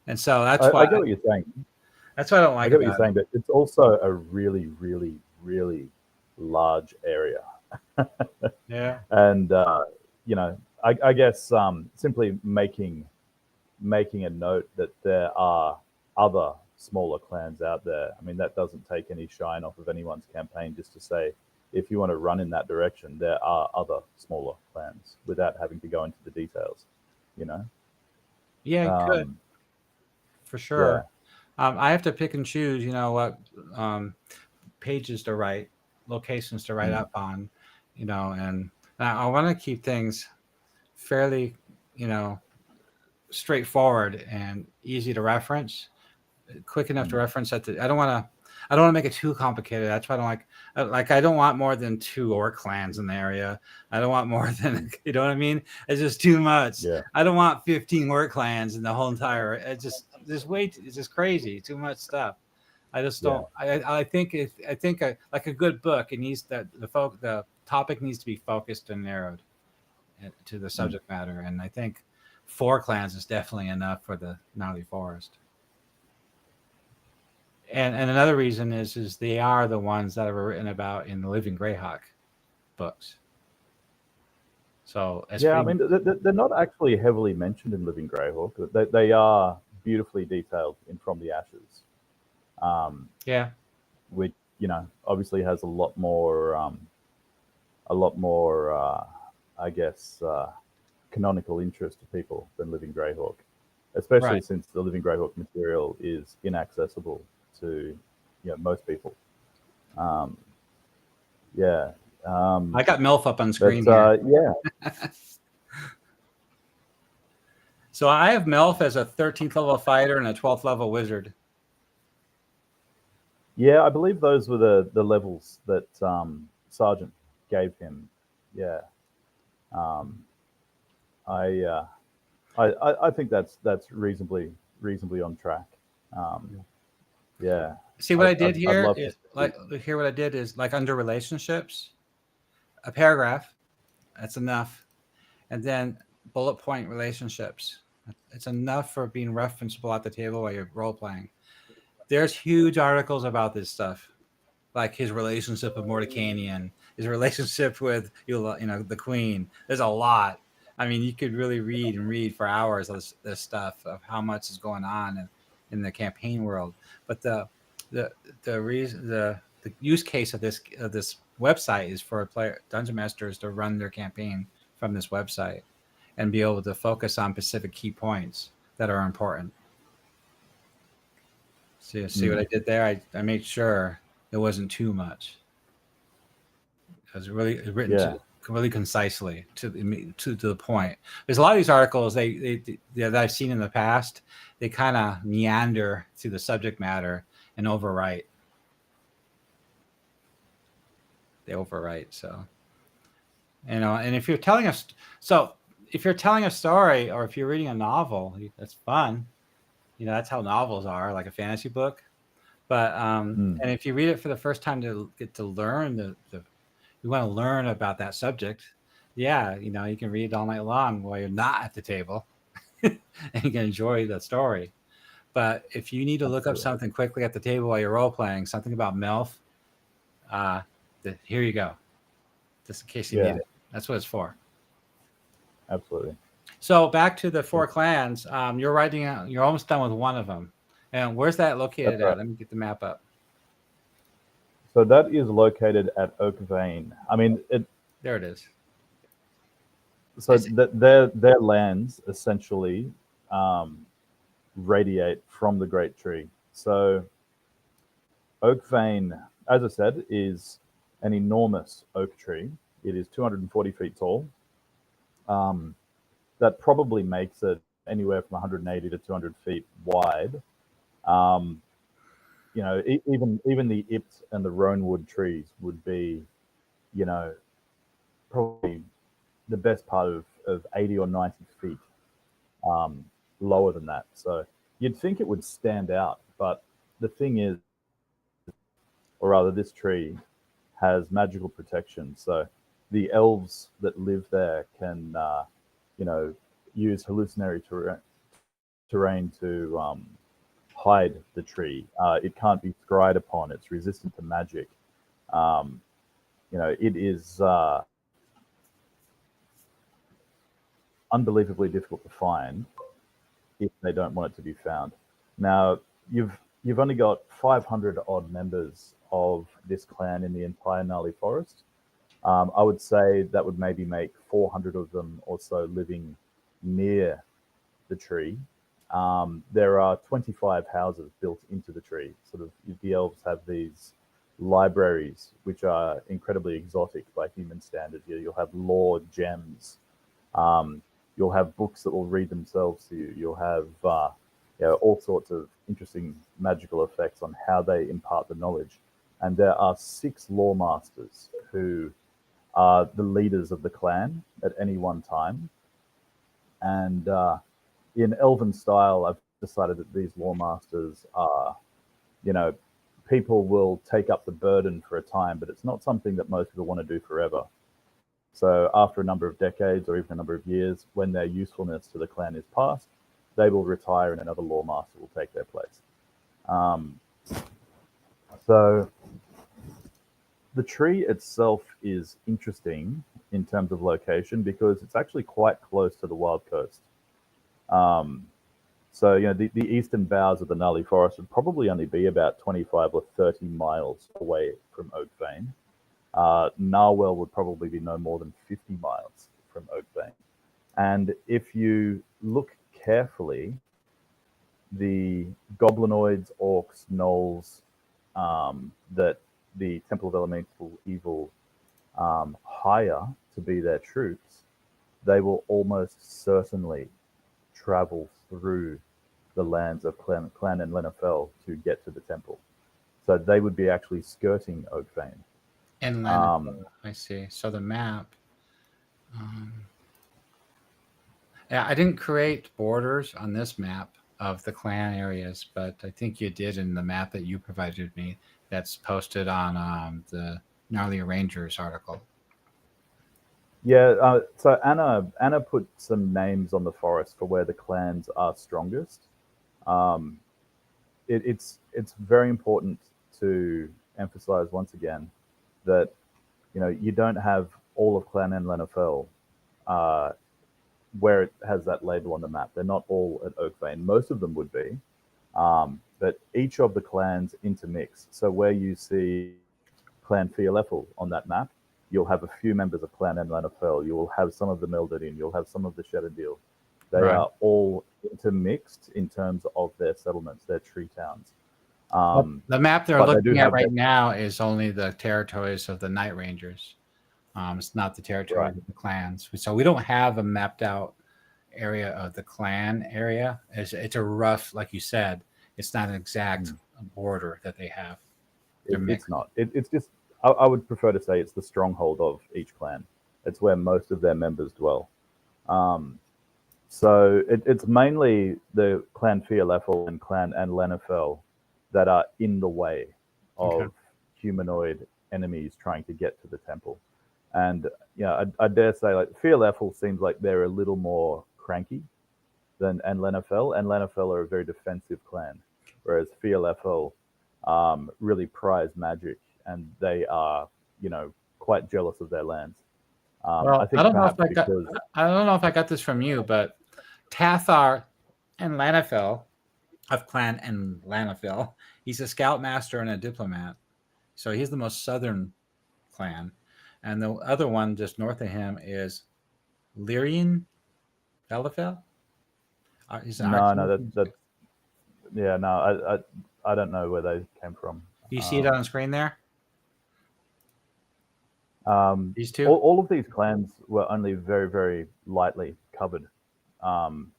And so that's why I get what you're saying. That's what I don't like. I get what you're saying, but it's also a really, really, really large area. Yeah. And I guess simply making a note that there are other smaller clans out there. I mean, that doesn't take any shine off of anyone's campaign, just to say, if you want to run in that direction, there are other smaller clans without having to go into the details, Yeah, good. For sure. Yeah. I have to pick and choose, what pages to write, locations to write up on, and I want to keep things fairly, straightforward and easy to reference, quick enough to reference that I don't want to make it too complicated. That's why I don't like I don't want more than 2 orc clans in the area. I don't want more than, you know what I mean? It's just too much. Yeah. I don't want 15 orc clans in the whole entire, it's just crazy, too much stuff. I just don't. Yeah. I think like a good book, it needs the topic needs to be focused and narrowed to the subject matter, and I think 4 clans is definitely enough for the Gnarly Forest. And another reason is they are the ones that are written about in the Living Greyhawk books. So I mean, they're not actually heavily mentioned in Living Greyhawk. They are beautifully detailed in From the Ashes. Which obviously has a lot more I guess canonical interest to people than Living Greyhawk, especially since the Living Greyhawk material is inaccessible to most people. I got MILF up on screen here. So I have MILF as a 13th level fighter and a 12th level wizard. Yeah, I believe those were the levels that Sergeant gave him. Yeah. I think that's reasonably on track. Yeah. See what I did here? What I did is like under relationships, a paragraph, that's enough. And then bullet point relationships. It's enough for being referenceable at the table while you're role playing. There's huge articles about this stuff, like his relationship with Mordecanian, his relationship with the Queen. There's a lot. I mean, you could really read and read for hours of this stuff of how much is going on in the campaign world. But the reason the use case of this website is for dungeon masters to run their campaign from this website and be able to focus on specific key points that are important. See what I did there? I made sure it wasn't too much. It was really written really concisely to the point. There's a lot of these articles that I've seen in the past. They kind of meander through the subject matter and overwrite. They overwrite. So, and if you're telling us, if you're telling a story or if you're reading a novel, that's fun. That's how novels are, like a fantasy book. But and if you read it for the first time to get to learn you want to learn about that subject, you can read it all night long while you're not at the table, and you can enjoy the story. But if you need to look up something quickly at the table while you're role playing, something about Melf, here you go, just in case you need it. That's what it's for. Absolutely. So back to the 4 clans. You're almost done with one of them. And where's that located at? Let me get the map up. So that is located at Oakvane. I mean, there it is. So their lands essentially radiate from the Great Tree. So Oakvane, as I said, is an enormous oak tree. It is 240 feet tall. That probably makes it anywhere from 180 to 200 feet wide. Even the Ipt and the Roanwood trees would be, probably the best part of 80 or 90 feet lower than that. So you'd think it would stand out, but the thing is, or rather this tree has magical protection. So the elves that live there can, use hallucinatory terrain to hide the tree. It can't be scryed upon. It's resistant to magic. It is unbelievably difficult to find if they don't want it to be found. Now, you've only got 500 odd members of this clan in the entire gnarly forest. I would say that would maybe make 400 of them or so living near the tree. There are 25 houses built into the tree. Sort of, the elves have these libraries which are incredibly exotic by human standards. You'll have lore gems. You'll have books that will read themselves to you. You'll have all sorts of interesting magical effects on how they impart the knowledge. And there are 6 lore masters who are the leaders of the clan at any one time. And in elven style, I've decided that these lore masters are, people will take up the burden for a time, but it's not something that most people want to do forever. So after a number of decades or even a number of years, when their usefulness to the clan is past, they will retire and another lore master will take their place. So the tree itself is interesting in terms of location because it's actually quite close to the wild coast. So, the eastern boughs of the gnarly forest would probably only be about 25 or 30 miles away from Oakvane. Narwell would probably be no more than 50 miles from Oakvane. And if you look carefully, the goblinoids, orcs, gnolls that the Temple of Elemental Evil hire to be their troops, they will almost certainly travel through the lands of Clan and Lenafel to get to the temple. So they would be actually skirting Oakvane. And Lenafel, I see. So the map. I didn't create borders on this map of the clan areas, but I think you did in the map that you provided me that's posted on the Gnarly Rangers article. Yeah, so Anna put some names on the forest for where the clans are strongest. Um, it's very important to emphasize once again that you don't have all of Clan Enlenafell uh, where it has that label on the map. They're not all at Oakvein. Most of them would be, but each of the clans intermix. So where you see Clan Fialeffel on that map, you'll have a few members of Clan Enlenafell. You'll have some of the Melddin. You'll have some of the Shedadil. They Right. are all intermixed in terms of their settlements, their tree towns. The map they're but they looking do at have right that- now is only the territories of the Night Rangers. It's not the territory Right. of the clans. So we don't have a mapped out area of the clan area. It's a rough, like you said, it's not an exact border that they have. It's not. It's just, I would prefer to say it's the stronghold of each clan. It's where most of their members dwell. So it's mainly the Clan Fialeffel and Clan Enlenafell that are in the way of humanoid enemies trying to get to the temple. And I dare say, like, Fialeffel seems like they're a little more cranky than Enlenafell. Enlenafell are a very defensive clan, whereas Fialeffel really prize magic, and they are, quite jealous of their lands. Well, I think I don't know if I got this from you, but Tathar and Lanafel of Clan and Lanafel, he's a scoutmaster and a diplomat. So he's the most southern clan. And the other one just north of him is Lyrian Belafel. I don't know where they came from. Do you see it on the screen there? These two? All of these clans were only very, very lightly covered. In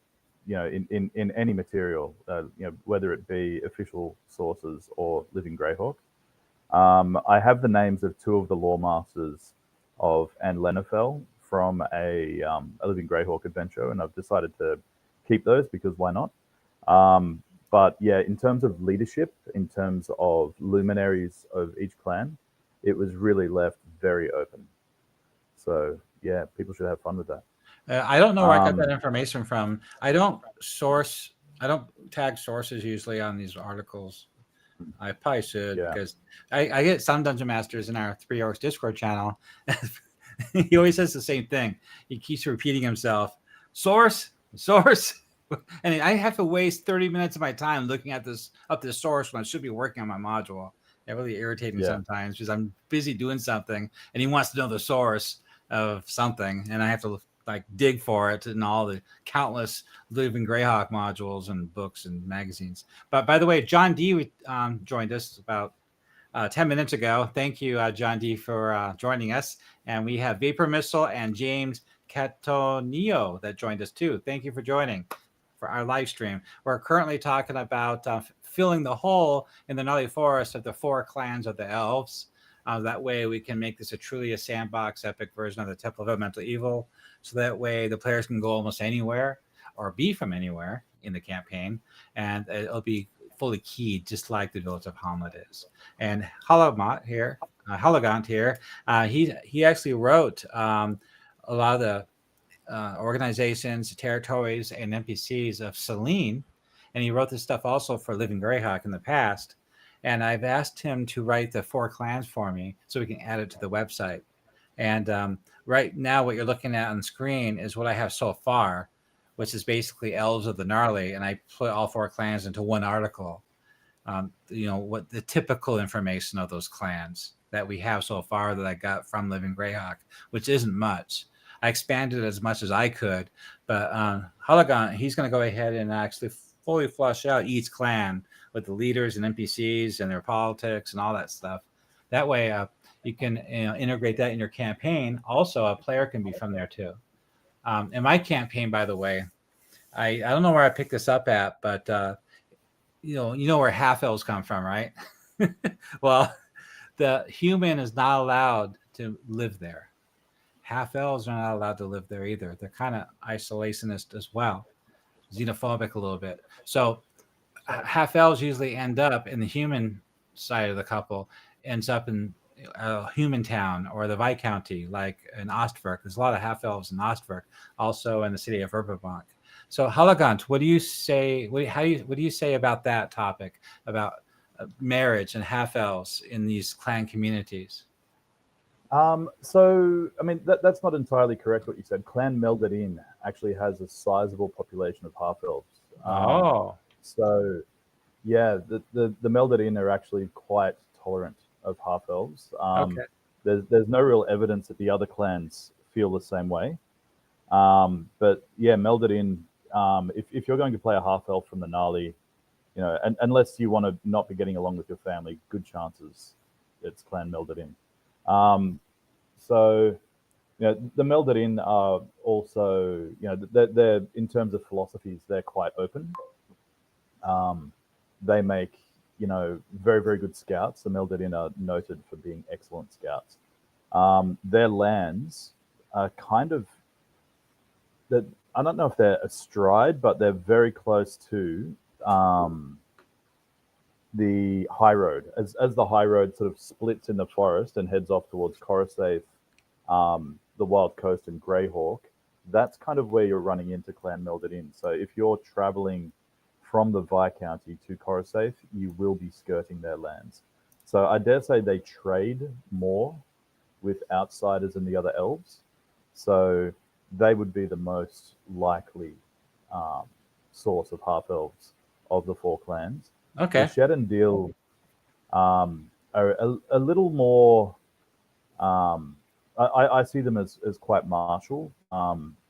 any material, whether it be official sources or Living Greyhawk. I have the names of two of the lore masters of Enlenafell from a Living Greyhawk adventure, and I've decided to keep those because why not? But yeah, in terms of leadership, in terms of luminaries of each clan, it was really left very open. So yeah, people should have fun with that. I don't know where I got that information from. I don't tag sources usually on these articles. I probably should, because I get some Dungeon Masters in our 3 Orcs Discord channel. He always says the same thing. He keeps repeating himself. Source. And I have to waste 30 minutes of my time looking at this source when I should be working on my module. It really irritates me sometimes because I'm busy doing something and he wants to know the source of something, and I have to dig for it in all the countless Living Greyhawk modules and books and magazines. But by the way, John D joined us about 10 minutes ago. Thank you, John D, for joining us. And we have Vapor Missile and James Catonio that joined us too. Thank you for joining for our live stream. We're currently talking about filling the hole in the gnarly forest of the 4 clans of the elves. That way we can make this truly a sandbox epic version of the Temple of Elemental Evil. So that way the players can go almost anywhere or be from anywhere in the campaign. And it'll be fully keyed, just like the Village of Hamlet is. And Hagant here, he actually wrote a lot of the organizations, territories, and NPCs of Selene. And he wrote this stuff also for Living Greyhawk in the past. And I've asked him to write the 4 clans for me so we can add it to the website. And right now, what you're looking at on the screen is what I have so far, which is basically Elves of the Gnarly. And I put all 4 clans into one article. What the typical information of those clans that we have so far that I got from Living Greyhawk, which isn't much. I expanded as much as I could, but Hagant, he's going to go ahead and actually fully flush out each clan with the leaders and NPCs and their politics and all that stuff. That way, you can integrate that in your campaign. Also, a player can be from there too. In my campaign, by the way, I don't know where I picked this up at, but you know where half elves come from, right? Well, the human is not allowed to live there. Half elves are not allowed to live there either. They're kind of isolationist as well, xenophobic a little bit. So half elves usually end up in the human side of the couple, ends up in a human town or the Viscounty, like in Ostwerk. There's a lot of half elves in Ostwerk, also in the city of Verbobonc. So Hagunt, what do you say? What do you say about that topic about marriage and half elves in these clan communities? So, I mean, that's not entirely correct what you said. Clan Melddin actually has a sizable population of half elves. Oh, So, yeah, the Melddin are actually quite tolerant of half elves. okay. There's no real evidence that the other clans feel the same way. But yeah, Melddin, if you're going to play a half elf from the gnarly, and unless you want to not be getting along with your family, good chances it's Clan Melddin. So, the Melddin are also, they're in terms of philosophies, they're quite open. They make, very, very good scouts. The Melddin are noted for being excellent scouts. Their lands are kind of, that I don't know if they're astride, but they're very close to the high road. As the high road sort of splits in the forest and heads off towards Coruscant, the Wild Coast and Greyhawk, that's kind of where you're running into Clan Melddin. So if you're traveling from the Viscounty to Coruscant, you will be skirting their lands. So I dare say they trade more with outsiders and the other elves. So they would be the most likely source of half elves of the four clans. Okay. The Shed and Deal are a little more. I see them as quite martial.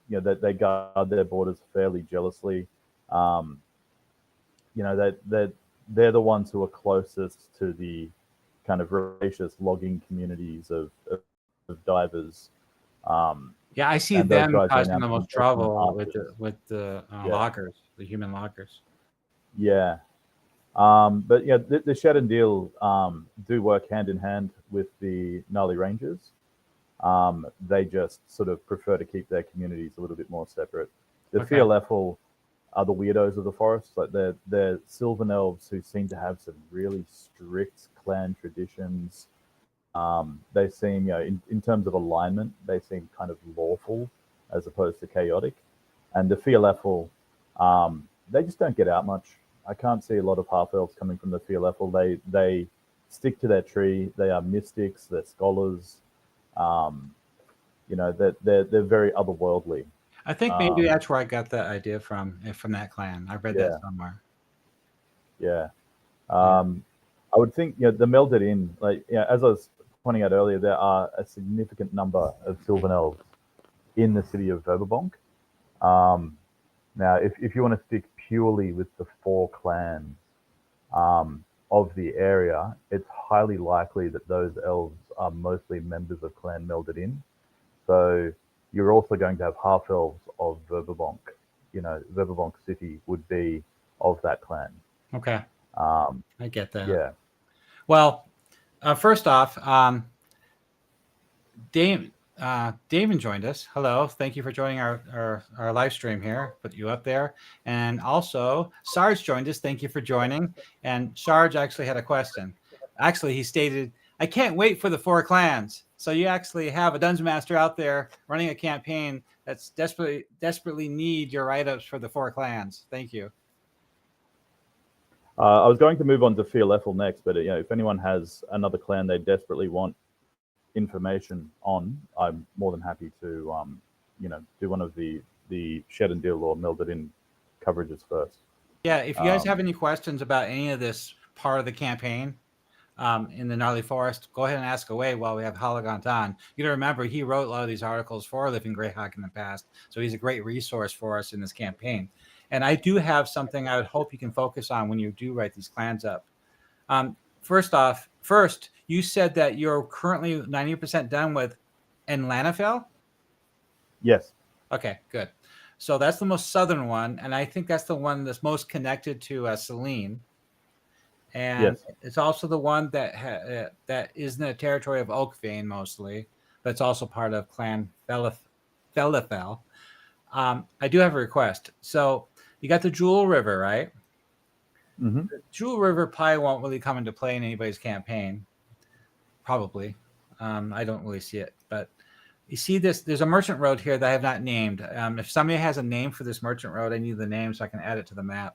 They guard their borders fairly jealously. That they're the ones who are closest to the kind of voracious logging communities of divers. Yeah, I see And those them guys are causing now the most professional trouble with archers. the Yeah. loggers, the human loggers. Yeah. But yeah, the Shed and Deal do work hand in hand with the Gnarly Rangers. They just sort of prefer to keep their communities a little bit more separate. The Okay. Fearleffel are the weirdos of the forest. Like they're Sylvan elves who seem to have some really strict clan traditions. They seem, in terms of alignment, they seem kind of lawful as opposed to chaotic. And the Fearleffel, they just don't get out much. I can't see a lot of half elves coming from the Fearleffel. They stick to their tree. They are mystics. They're scholars. They're very otherworldly. I think maybe that's where I got that idea from that clan. I read that somewhere. Yeah. I would think, the Melddin, as I was pointing out earlier, there are a significant number of Sylvan elves in the city of Verbobonc. Now, if you want to stick purely with the four clans of the area, it's highly likely that those elves are mostly members of Clan Melddin. So you're also going to have half elves of Verbobonc. Verbobonc City would be of that clan. Okay. I get that. Yeah. Well, first off, Damon joined us. Hello. Thank you for joining our live stream here. Put you up there. And also, Sarge joined us. Thank you for joining. And Sarge actually had a question. Actually, he stated, I can't wait for the four clans. So you actually have a Dungeon Master out there running a campaign that's desperately need your write-ups for the four clans. Thank you. I was going to move on to Fearleffel next, but if anyone has another clan they desperately want information on, I'm more than happy to do one of the Shed and Deal or Melddin coverages first. Yeah, if you guys have any questions about any of this part of the campaign in the Gnarly Forest, go ahead and ask away while we have Hagunt on. You gotta remember, he wrote a lot of these articles for Living Greyhawk in the past, so he's a great resource for us in this campaign. And I do have something I would hope you can focus on when you do write these clans up. First, you said that you're currently 90% done with Enlanafel? Yes. Okay, good. So that's the most southern one, and I think that's the one that's most connected to Selene. And it's also the one that that is in the territory of Oakvein mostly, but it's also part of Clan Felifel. I do have a request. So you got the Jewel River, right? Mm-hmm. The Jewel River probably won't really come into play in anybody's campaign. probably. I don't really see it, but you see this. There's a merchant road here that I have not named. If somebody has a name for this merchant road, I need the name so I can add it to the map.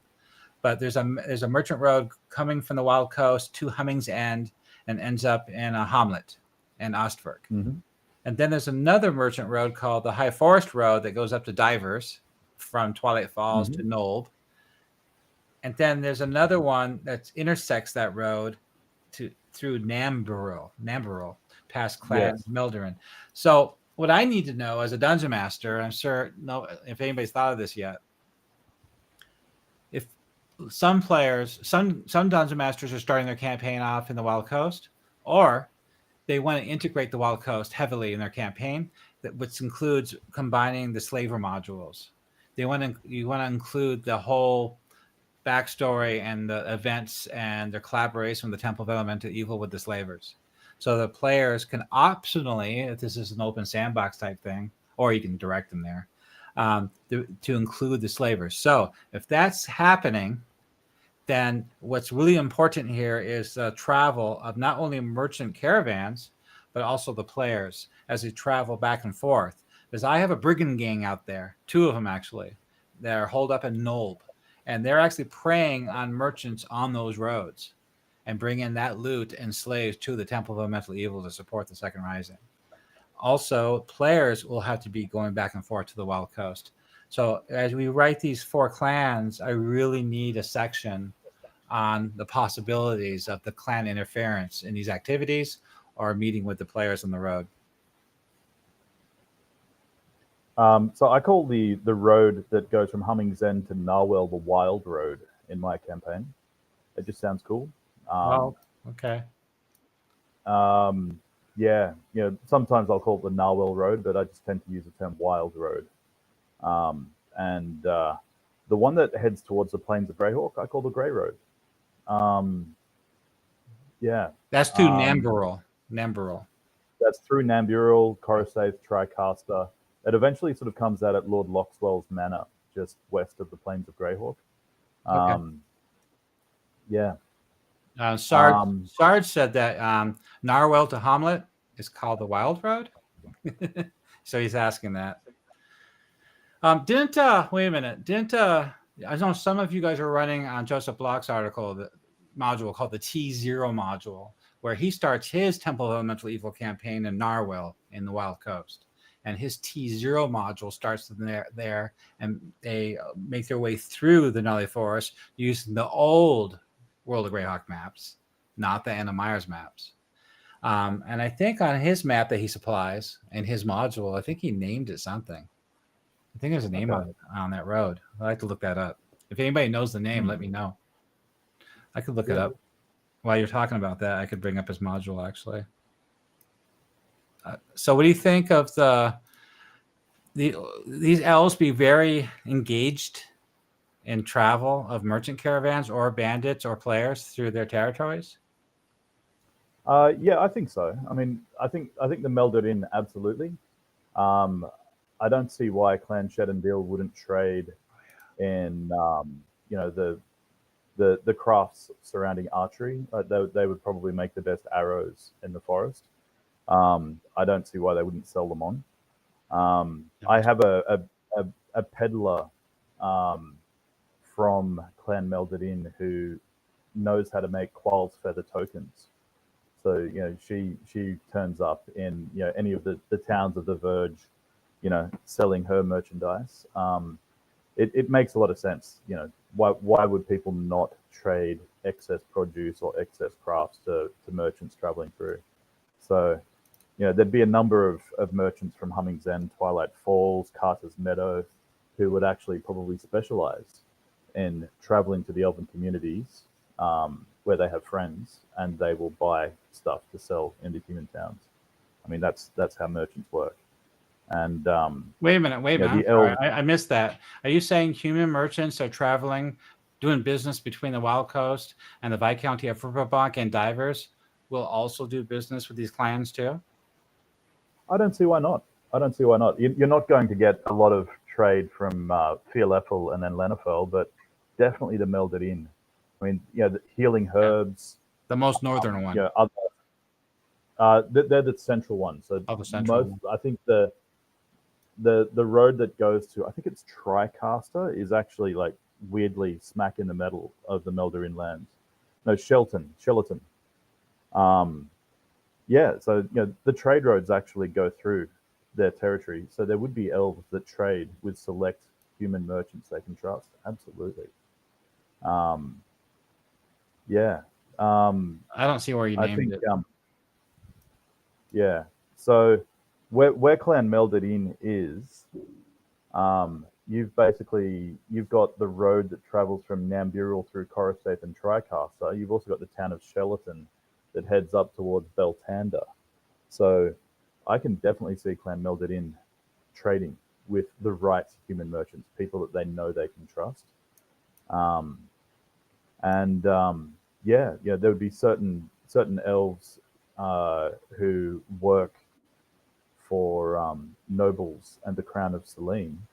But there's a merchant road coming from the Wild Coast to Humming's End and ends up in a hamlet in Ostberg. Mm-hmm. And then there's another merchant road called the High Forest Road that goes up to Divers from Twilight Falls to Toolb. And then there's another one that intersects that road through Namburil, past Clan Melddin. So what I need to know as a dungeon master, I'm sure if anybody's thought of this yet, if some dungeon masters are starting their campaign off in the Wild Coast, or they want to integrate the Wild Coast heavily in their campaign, which includes combining the slaver modules. You want to include the whole backstory and the events and their collaboration with the Temple of Elemental Evil with the slavers. So the players can optionally, if this is an open sandbox type thing, or you can direct them there, to include the slavers. So if that's happening, then what's really important here is the travel of not only merchant caravans, but also the players as they travel back and forth. Because I have a brigand gang out there, 2 of them actually. They're holed up in Toolb, and they're actually preying on merchants on those roads and bringing that loot and slaves to the Temple of Elemental Evil to support the Second Rising. Also, players will have to be going back and forth to the Wild Coast. So as we write these 4 clans, I really need a section on the possibilities of the clan interference in these activities or meeting with the players on the road. So I call the road that goes from Humming's End to Narwell the Wild Road in my campaign. It just sounds cool. Okay. Yeah, sometimes I'll call it the Narwell Road, but I just tend to use the term Wild Road. And the one that heads towards the Plains of Greyhawk, I call the Grey Road. Yeah. That's through Namburil. That's through Namburil, Coruscant, Tricaster. It eventually sort of comes out at Lord Loxwell's Manor, just west of the Plains of Greyhawk. Yeah. Sarge said that Narwell to Hamlet is called the Wild Road. So he's asking that. Wait a minute. I know some of you guys are running on Joseph Block's article, the module called the T0 module, where he starts his Temple of Elemental Evil campaign in Narwell in the Wild Coast. And his T0 module starts there, and they make their way through the Gnarly Forest using the old World of Greyhawk maps, not the Anna Myers maps. And I think on his map that he supplies in his module, I think he named it something. I think there's a name on that road. I'd like to look that up. If anybody knows the name, let me know. I could look it up. While you're talking about that, I could bring up his module, actually. So what do you think of these elves be very engaged in travel of merchant caravans or bandits or players through their territories? Yeah, I think so. I mean, I think the Melddin absolutely. I don't see why Clan Sheddendeal wouldn't trade in the crafts surrounding archery. They would probably make the best arrows in the forest. I don't see why they wouldn't sell them on. I have a peddler from Clan Melddin who knows how to make Qual's feather tokens. So she turns up in any of the towns of the Verge, selling her merchandise. It makes a lot of sense. Why would people not trade excess produce or excess crafts to merchants traveling through? So there'd be a number of merchants from Humming's End, Twilight Falls, Carter's Meadow, who would actually probably specialize in traveling to the elven communities where they have friends, and they will buy stuff to sell in the human towns. I mean, that's how merchants work. And wait a minute. I missed that. Are you saying human merchants are traveling, doing business between the Wild Coast and the Viscounty of Verbobonc and Divers will also do business with these clans too? I don't see why not. You're not going to get a lot of trade from Fialeffel and then Lenafel, but definitely the Melddin. I mean, the healing herbs. The most northern one. They're the central one. So Oh, the central one. I think the road that goes to, I think it's Tricaster, is actually like weirdly smack in the middle of the Melddin lands. No, Shelton. Yeah, so the trade roads actually go through their territory. So there would be elves that trade with select human merchants they can trust. Absolutely. Yeah. I don't see where you I named think it. yeah. So where Clan Melddin is, you've got the road that travels from Nambural through Coruscant and Tricaster. You've also got the town of Shelton that heads up towards Beltanda. So I can definitely see Clan Melddin trading with the right human merchants, people that they know they can trust. Yeah, there would be certain elves who work for nobles and the Crown of Selene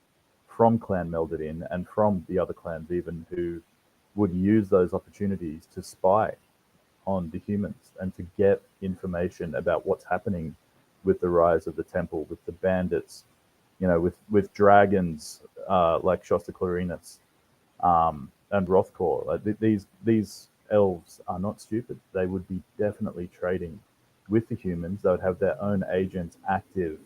from Clan Melddin and from the other clans even, who would use those opportunities to spy on the humans and to get information about what's happening with the rise of the temple, with the bandits, with dragons like Shosta Clarinus and Rothkor. Like these elves are not stupid. They would be definitely trading with the humans. They would have their own agents active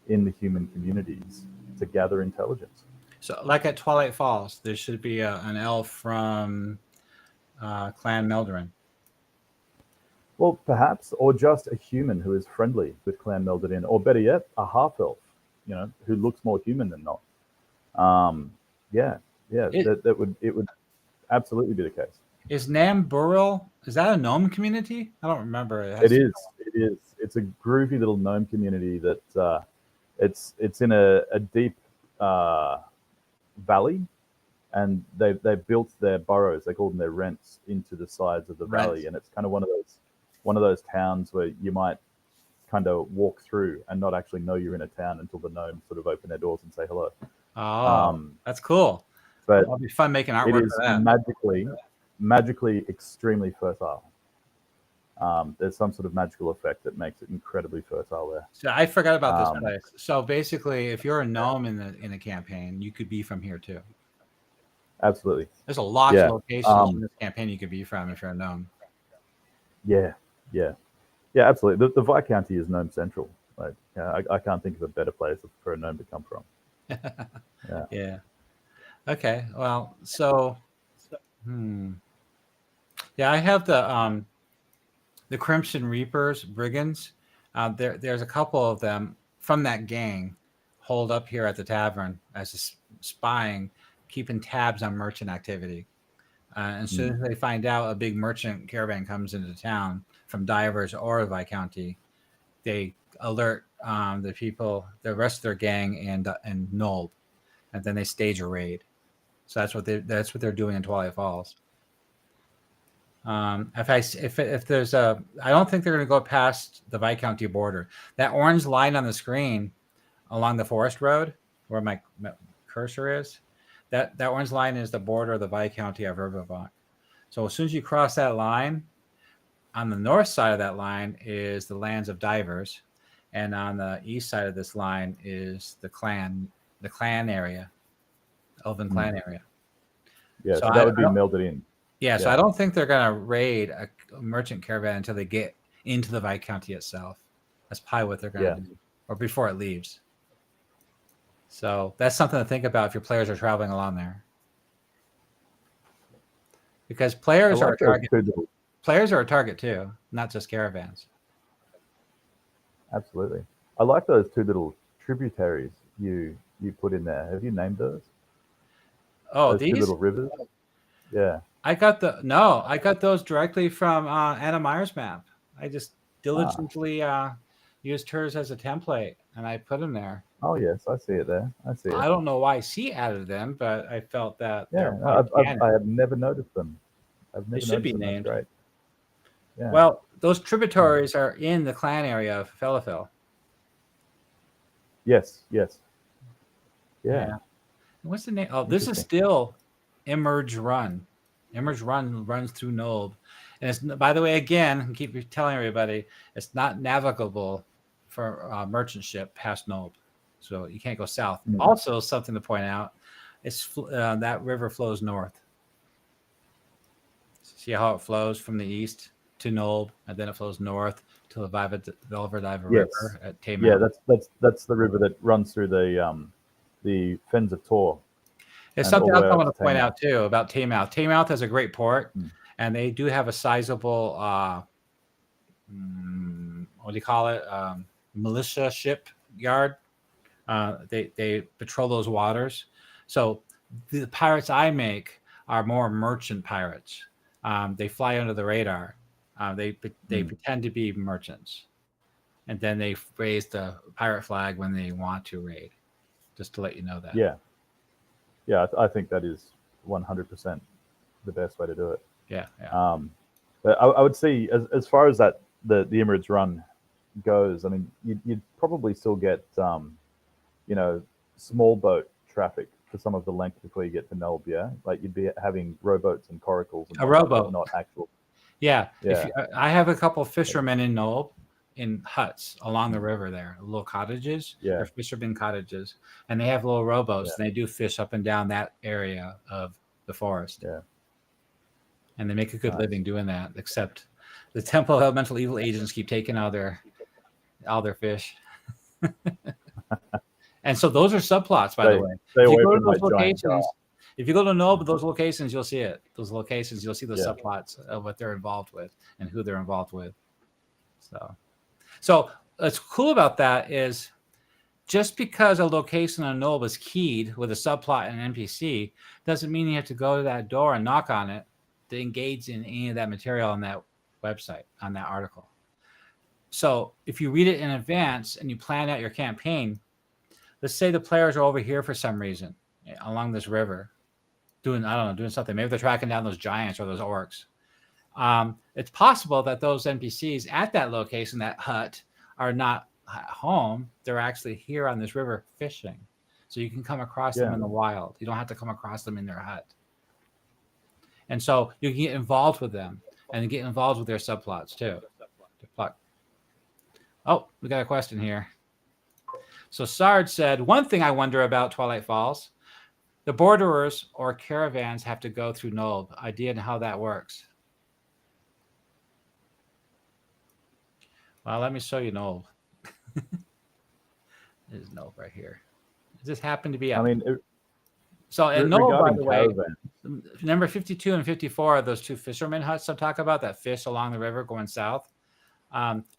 in the human communities to gather intelligence. So, like at Twilight Falls, there should be an elf from Clan Melddin. Well, perhaps, or just a human who is friendly with Clan Melddin, or better yet, a half elf, who looks more human than not. It would absolutely be the case. Is Nambural, is that a gnome community? I don't remember. It is. It's a groovy little gnome community that it's in a deep valley, and they built their burrows. They call them their rents into the sides of the valley, and it's kind of one of those towns where you might kind of walk through and not actually know you're in a town until the gnomes sort of open their doors and say hello. Oh, that's cool. But it'll be fun making artwork. It is for that. magically extremely fertile. There's some sort of magical effect that makes it incredibly fertile there. So I forgot about this place. So basically, if you're a gnome in a campaign, you could be from here too. Absolutely. There's a lot of locations in this campaign you could be from if you're a gnome. Yeah, absolutely. The Viscounty is gnome central. Like, I can't think of a better place for a gnome to come from. Yeah. Okay. Well, so yeah, I have the Crimson Reapers brigands. There's a couple of them from that gang holed up here at the tavern as spying, keeping tabs on merchant activity. And as soon as they find out a big merchant caravan comes into town from Divers or Viscounty, they alert the rest of their gang and Toolb, and then they stage a raid. So that's what they're doing in Twilight Falls. If there's I don't think they're going to go past the Viscounty border. That orange line on the screen along the forest road where my cursor is, that orange line is the border of the Viscounty of Verbobonc. So as soon as you cross that line, on the north side of that line is the lands of Divers, and on the east side of this line is the clan area, Elven clan area. Yeah, so that would be Melddin. Yeah, so I don't think they're going to raid a merchant caravan until they get into the Viscounty itself. That's probably what they're going to do, or before it leaves. So that's something to think about if your players are traveling along there. Because players are a target. Players are a target too, not just caravans. Absolutely. I like those two little tributaries you put in there. Have you named those? Oh, those two little rivers? Yeah. I got those directly from Anna Meyer's map. I just diligently used hers as a template, and I put them there. Oh yes, I see it there. I don't know why she added them, but I felt that I have never noticed them. They should be named. That's great. Yeah. Well, those tributaries are in the clan area of Felafel. Yes. Yeah. What's the name? Oh, this is still Emerge Run. Emerge Run runs through Toolb. And it's, by the way, again, I keep telling everybody, it's not navigable for merchant ship past Nob. So you can't go south. Also, something to point out, it's that river flows north. See how it flows from the east to Nob, and then it flows north to the Velverdive River at Taymouth. Yeah, that's the river that runs through the Fens of Tor. There's something else I want to point out too about Taymouth. Taymouth has a great port, and they do have a sizable what do you call it? Militia ship yard. They patrol those waters. So the pirates I make are more merchant pirates. They fly under the radar. They pretend to be merchants, and then they raise the pirate flag when they want to raid. Just to let you know that. Yeah, I think that is 100% the best way to do it. Yeah. But I would see as far as that the Emirates run goes. I mean, you'd probably still get small boat traffic for some of the length before you get to Nelb. Yeah, like you'd be having rowboats and coracles. And a rowboat, not actual. Yeah. I have a couple of fishermen in Nob in huts along the river there, little cottages. Yeah. They're fishermen cottages, and they have little rowboats, and they do fish up and down that area of the forest. Yeah. And they make a good living doing that, except the Temple of Elemental Evil agents keep taking all their fish. And so those are subplots, by the way. If you go to those locations, if you go to Nob, those locations, you'll see it. Those locations, you'll see the subplots of what they're involved with and who they're involved with. So what's cool about that is just because a location on Nob is keyed with a subplot and an NPC doesn't mean you have to go to that door and knock on it to engage in any of that material on that website, on that article. So if you read it in advance and you plan out your campaign, let's say the players are over here for some reason along this river doing something. Maybe they're tracking down those giants or those orcs. It's possible that those NPCs at that location, that hut, are not at home. They're actually here on this river fishing. So you can come across them in the wild. You don't have to come across them in their hut. And so you can get involved with them and get involved with their subplots too. Oh, we got a question here. So Sard said, one thing I wonder about Twilight Falls, the borderers or caravans have to go through Nob. Idea on how that works. Well, let me show you Nob. There's Nob right here. It just happened to be out. So in Nob, by the way, number 52 and 54 are those two fishermen huts I'm talking about that fish along the river going south.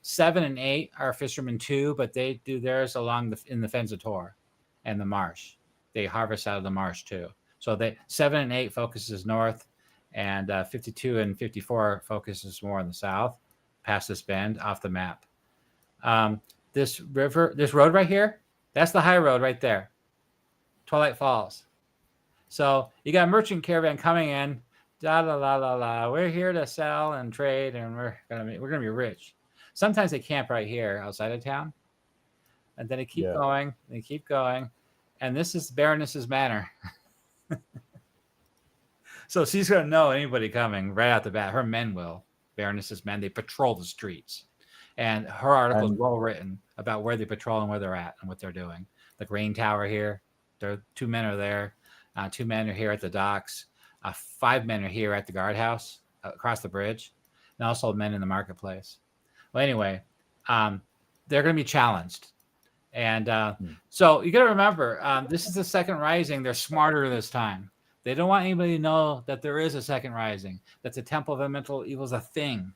7 and 8 are fishermen too, but they do theirs in the Fens of Tor and the marsh. They harvest out of the marsh too. So 7 and 8 focuses north, and 52 and 54 focuses more in the south, past this bend off the map. This road right here, that's the high road right there, Twilight Falls. So you got a merchant caravan coming in, we're here to sell and trade, and we're gonna be rich. Sometimes they camp right here outside of town, and then they keep going. They keep going, and this is Baroness's manor. So she's gonna know anybody coming right out the bat. Her men will. Baroness's men. They patrol the streets, and her article is well written about where they patrol and where they're at and what they're doing. The grain tower here. 2 men are there. 2 men are here at the docks. 5 men are here at the guardhouse across the bridge, and also men in the marketplace. Well, anyway, they're going to be challenged. And so you got to remember, this is the second rising. They're smarter this time. They don't want anybody to know that there is a second rising, that the Temple of Elemental Evil is a thing.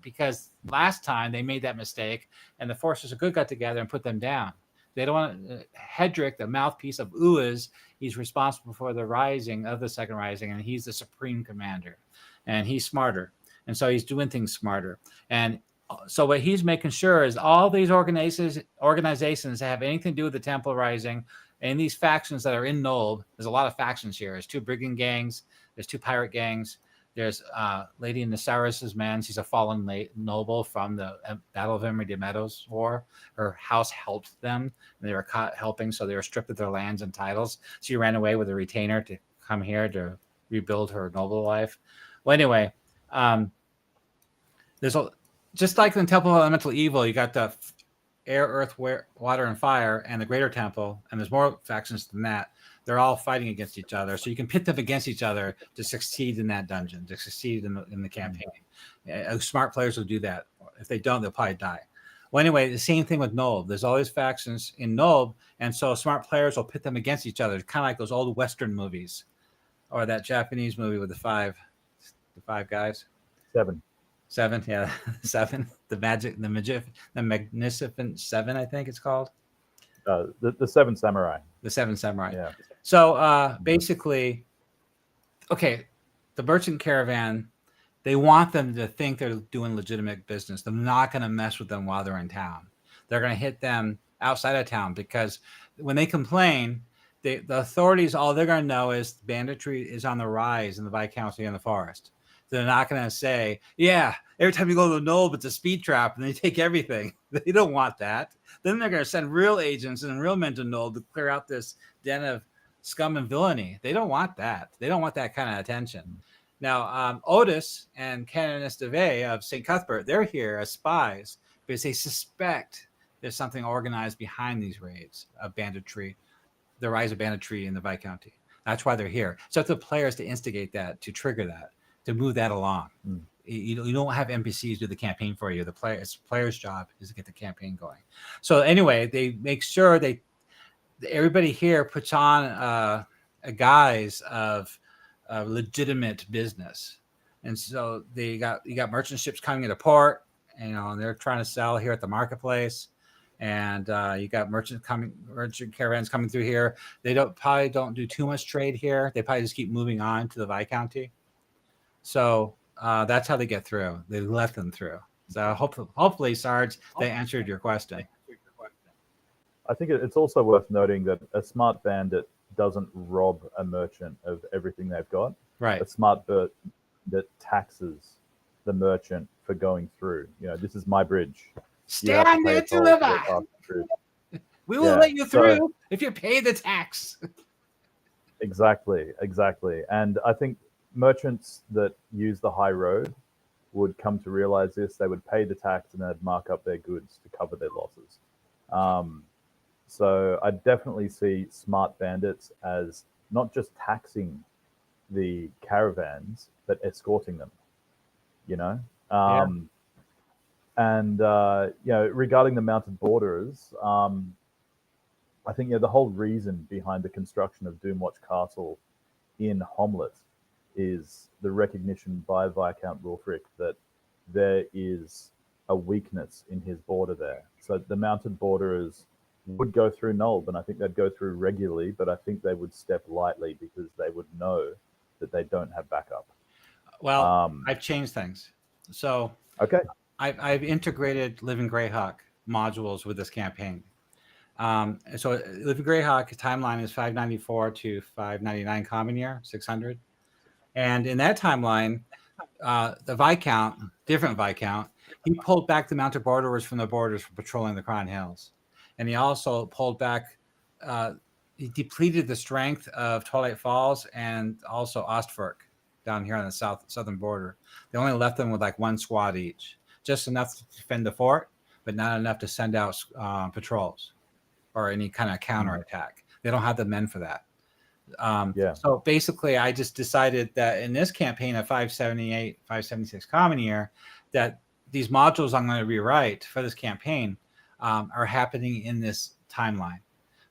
Because last time they made that mistake, and the Forces of Good got together and put them down. They don't want Hedrick, the mouthpiece of Uaz, he's responsible for the rising of the second rising, and he's the supreme commander. And he's smarter. And so he's doing things smarter. And so what he's making sure is all these organizations that have anything to do with the Temple Rising and these factions that are in Nob, there's a lot of factions here. There's 2 brigand gangs. There's 2 pirate gangs. There's Lady Nasaris's men. She's a fallen noble from the Battle of Emerald Meadows War. Her house helped them. And they were caught helping, so they were stripped of their lands and titles. She ran away with a retainer to come here to rebuild her noble life. Well, anyway, There's a just like in Temple of Elemental Evil, you got the air, earth, water, and fire, and the Greater Temple, and there's more factions than that. They're all fighting against each other, so you can pit them against each other to succeed in that dungeon, to succeed in the campaign. Smart players will do that. If they don't, they'll probably die. Well, anyway, the same thing with Nold. There's all these factions in Nold, and so smart players will pit them against each other, kind of like those old Western movies, or that Japanese movie with the five guys. Seven, yeah, seven. The Magnificent Seven, I think it's called. The Seven Samurai. The Seven Samurai. Yeah. So basically, okay, the merchant caravan, they want them to think they're doing legitimate business. They're not going to mess with them while they're in town. They're going to hit them outside of town, because when they complain, the authorities, all they're going to know is banditry is on the rise in the Viscounty and the forest. They're not going to say, yeah, every time you go to the Knoll, it's a speed trap and they take everything. They don't want that. Then they're going to send real agents and real men to Knoll to clear out this den of scum and villainy. They don't want that. They don't want that kind of attention. Now, Otis and Canoness DeVay of St. Cuthbert, they're here as spies because they suspect there's something organized behind these raids of banditry, the rise of banditry in the Viscounty. That's why they're here. So it's the players to instigate that, to trigger that, to move that along. You don't have NPCs do the campaign for you. The player's job is to get the campaign going. So anyway, they make sure everybody here puts on a guise of legitimate business. And so you got merchant ships coming into port, and they're trying to sell here at the marketplace. And you got merchant caravans coming through here. They probably don't do too much trade here. They probably just keep moving on to the Viscounty. So that's how they get through. They let them through. So hopefully, Sarge, they answered your question. I think it's also worth noting that a smart bandit doesn't rob a merchant of everything they've got. Right. A smart bandit that taxes the merchant for going through. This is my bridge. Stand and deliver. We will let you through if you pay the tax. Exactly. And I think merchants that use the high road would come to realize this. They would pay the tax and they'd mark up their goods to cover their losses. So I definitely see smart bandits as not just taxing the caravans, but escorting them, And, regarding the mounted borderers, I think the whole reason behind the construction of Doomwatch Castle in Homlet is the recognition by Viscount Wulfric that there is a weakness in his border there. So the mounted borderers would go through Nulb, and I think they'd go through regularly, but I think they would step lightly because they would know that they don't have backup. Well, I've changed things. So okay, I've integrated Living Greyhawk modules with this campaign. So Living Greyhawk timeline is 594 to 599 common year, 600. And in that timeline, the different Viscount, he pulled back the mounted borderers from the borders for patrolling the Cron Hills. And he also pulled back, he depleted the strength of Twilight Falls and also Ostfork down here on the southern border. They only left them with like one squad each, just enough to defend the fort, but not enough to send out patrols or any kind of counterattack. They don't have the men for that. So basically, I just decided that in this campaign of 578, 576 common year, that these modules I'm going to rewrite for this campaign are happening in this timeline.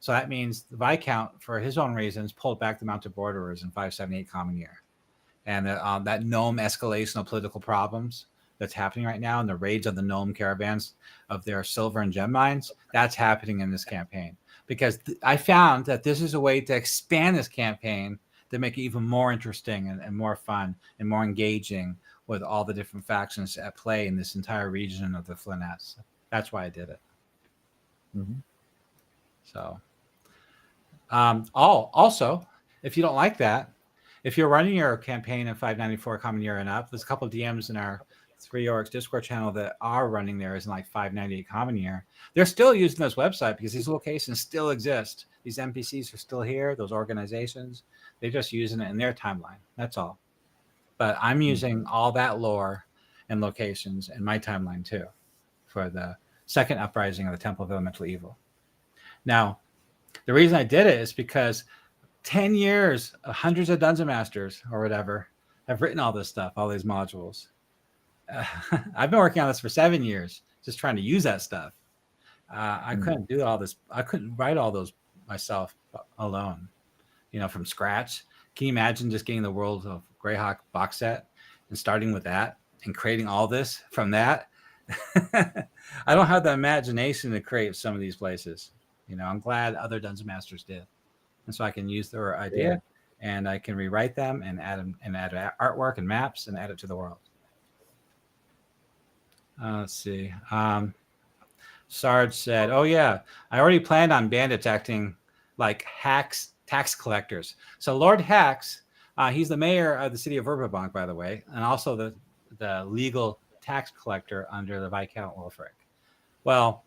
So that means the Viscount, for his own reasons, pulled back the mounted borderers in 578 common year. And that gnome escalation of political problems that's happening right now, and the raids of the gnome caravans of their silver and gem mines, that's happening in this campaign. Because I found that this is a way to expand this campaign to make it even more interesting and more fun and more engaging with all the different factions at play in this entire region of the Flyness. That's why I did it. Mm-hmm. So, also, if you don't like that, if you're running your campaign in 594 common year and up, there's a couple of DMs in our 3 Orcs Discord channel that are running theirs in like 598 common year. They're still using this website because these locations still exist. These NPCs are still here, those organizations. They're just using it in their timeline. That's all. But I'm using all that lore and locations in my timeline too, for the second uprising of the Temple of Elemental Evil. Now, the reason I did it is because 10 years, hundreds of Dungeon Masters or whatever have written all this stuff, all these modules. I've been working on this for 7 years, just trying to use that stuff. I couldn't do all this. I couldn't write all those myself alone, from scratch. Can you imagine just getting the World of Greyhawk box set and starting with that and creating all this from that? I don't have the imagination to create some of these places. I'm glad other Dungeon Masters did. And so I can use their idea and I can rewrite them and add artwork and maps and add it to the world. Let's see. Sarge said, "Oh yeah, I already planned on bandits acting like tax collectors." So Lord Hax, he's the mayor of the city of Verbobonc, by the way, and also the legal tax collector under the Viscount Wolfric. Well,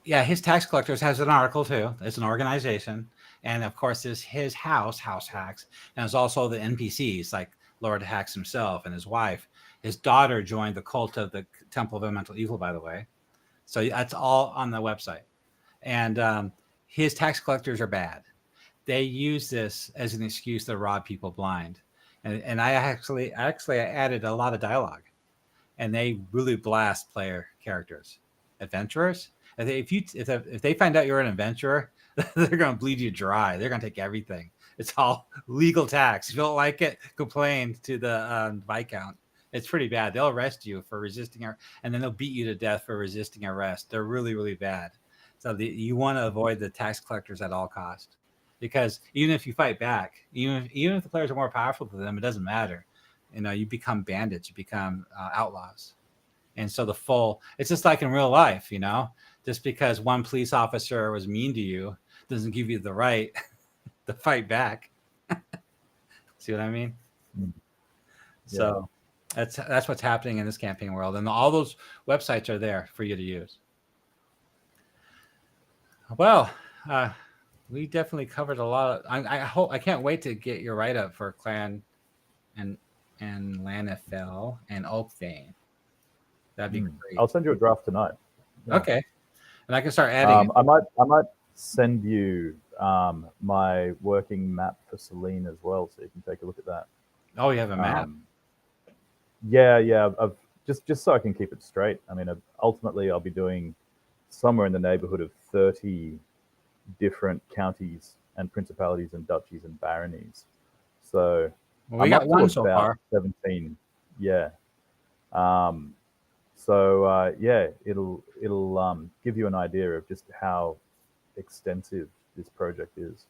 his tax collectors has an article too. It's an organization, and of course, there's his House Hax, and there's also the NPCs like Lord Hax himself and his wife. His daughter joined the cult of the Temple of Elemental Evil, by the way. So that's all on the website. And his tax collectors are bad. They use this as an excuse to rob people blind. And I actually added a lot of dialogue. And they really blast player characters. Adventurers, if they find out you're an adventurer, they're going to bleed you dry. They're going to take everything. It's all legal tax. If you don't like it, complain to the Viscount. It's pretty bad. They'll arrest you for resisting and then they'll beat you to death for resisting arrest. They're really, really bad. So you want to avoid the tax collectors at all cost, because even if you fight back, even if the players are more powerful than them, it doesn't matter. You become bandits, you become outlaws. And so it's just like in real life, just because one police officer was mean to you doesn't give you the right to fight back. See what I mean? Yeah. So that's what's happening in this campaign world, and all those websites are there for you to use. Well, we definitely covered a lot. I can't wait to get your write up for Clan and Lanafel and Oakvein. That'd be great. I'll send you a draft tonight. Yeah. Okay, and I can start adding. I might send you my working map for Selene as well, so you can take a look at that. Oh, you have a map? Yeah. I've just so I can keep it straight. I mean, ultimately, I'll be doing somewhere in the neighborhood of 30 different counties and principalities and duchies and baronies. So we got one so far. 17. Yeah. It'll give you an idea of just how extensive this project is.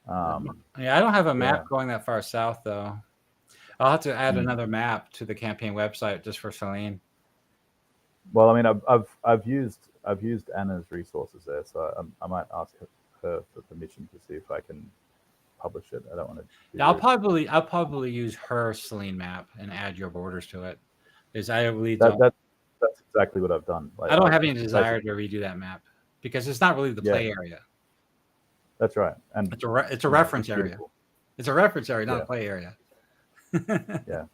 I don't have a map going that far south though. I'll have to add another map to the campaign website just for Selene. Well, I mean, I've used Anna's resources there, so I might ask her for permission to see if I can publish it. I don't want to. I'll probably use her Selene map and add your borders to it, because I really that's exactly what I've done. I don't have any desire to redo that map because it's not really the play area. That's right, and it's a reference area. It's a reference area, not a play area. Yeah.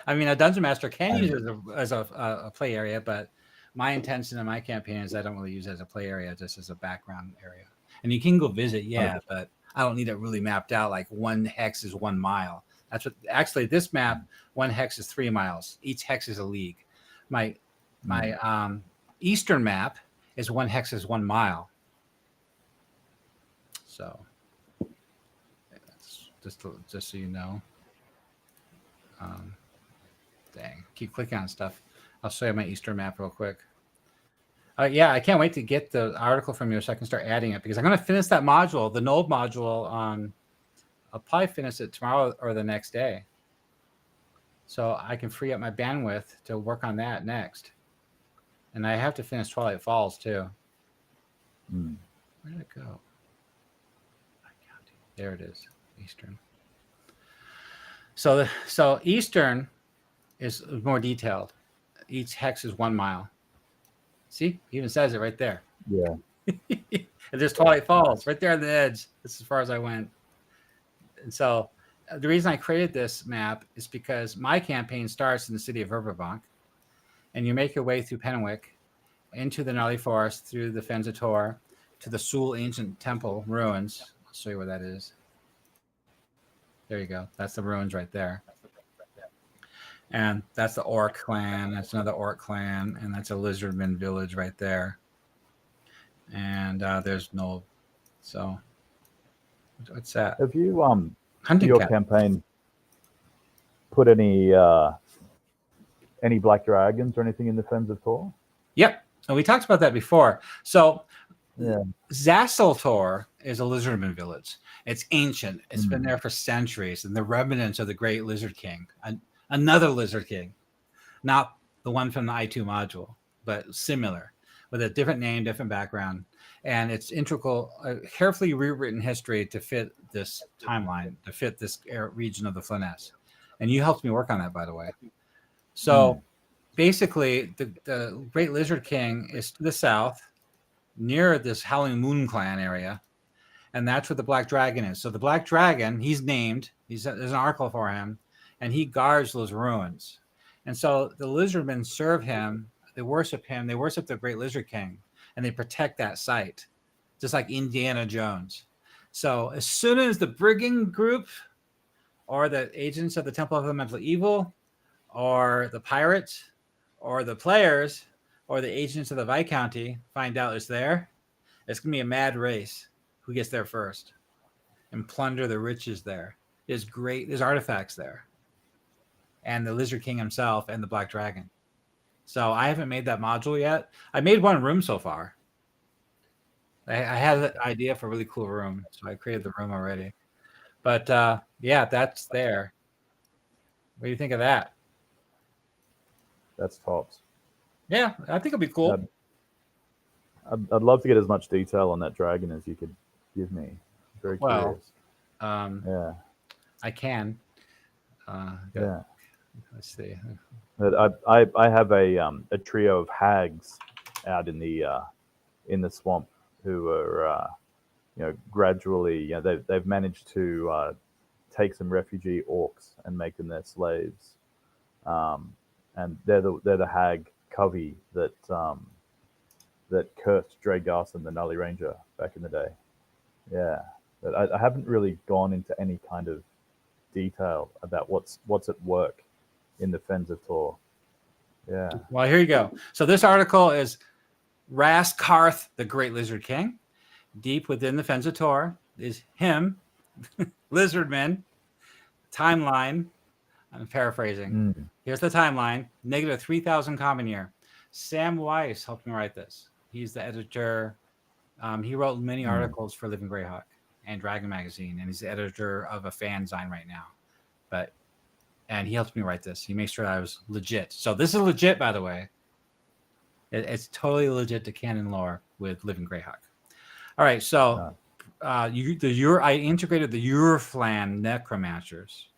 I mean, a Dungeon Master can use it as a play area, but my intention in my campaign is I don't really use it as a play area, just as a background area. And you can go visit, but I don't need it really mapped out like 1 hex is 1 mile. That's what actually this map, 1 hex is 3 miles. Each hex is a league. My eastern map is 1 hex is 1 mile. So just so you know. Dang, keep clicking on stuff. I'll show you my Eastern map real quick. I can't wait to get the article from you so I can start adding it, because I'm going to finish that module, the Toolb module. I'll probably finish it tomorrow or the next day, so I can free up my bandwidth to work on that next. And I have to finish Twilight Falls too. Where did it go? There it is, Eastern. So Eastern is more detailed. Each hex is 1 mile. See, he even says it right there. Yeah. And there's Twilight Falls right there on the edge. That's as far as I went. And so the reason I created this map is because my campaign starts in the city of Verbobonc, and you make your way through Penwick into the gnarly forest, through the Fens of Tor, to the Sul ancient temple ruins. I'll show you where that is. There you go. That's the ruins right there. And that's the Orc clan. That's another Orc clan. And that's a Lizardman village right there. And there's no. So, what's that? Have you, Hunting your cat. campaign put any black dragons or anything in the Fens of Tor? Yep. And we talked about that before. So, yeah. Zasseltor is a Lizardman village. It's ancient. It's been there for centuries. And the remnants of the Great Lizard King. Another Lizard King. Not the one from the I2 module, but similar. With a different name, different background. And it's integral, carefully rewritten history to fit this timeline, to fit this region of the Flyness. And you helped me work on that, by the way. So basically, the Great Lizard King is to the south, near this Howling Moon Clan area. And that's where the Black Dragon is. So the Black Dragon, he's named, there's an article for him, and he guards those ruins. And so the Lizardmen serve him, they worship him, they worship the Great Lizard King, and they protect that site, just like Indiana Jones. So as soon as the Brigand group or the agents of the Temple of Elemental Evil or the pirates or the players or the agents of the Viscounty find out it's there, it's going to be a mad race who gets there first and plunder the riches there. There's artifacts there. And the Lizard King himself and the Black Dragon. So I haven't made that module yet. I made one room so far. I had an idea for a really cool room, so I created the room already. But yeah, that's there. What do you think of that? That's tops. Yeah, I think it'll be cool. I'd love to get as much detail on that dragon as you could give me. Very curious. Yeah, I can. Yeah. Let's see. I have a trio of hags out in the swamp who are gradually they've managed to take some refugee orcs and make them their slaves, and they're the hag covey that cursed Dragarson, the Gnarly Ranger, back in the day. Yeah, but I haven't really gone into any kind of detail about what's at work in the Fens of Tor. Yeah. Well, here you go. So this article is Ras Karth, the Great Lizard King. Deep within the Fens of Tor is him, Lizardman, timeline. I'm paraphrasing. Here's the timeline. Negative 3,000 common year. Sam Weiss helped me write this. He's the editor. He wrote many articles for Living Greyhawk and Dragon Magazine, and he's the editor of a fanzine right now. And he helped me write this. He made sure I was legit. So this is legit, by the way. It's totally legit to canon lore with Living Greyhawk. All right, so I integrated the Euroflan necromancers.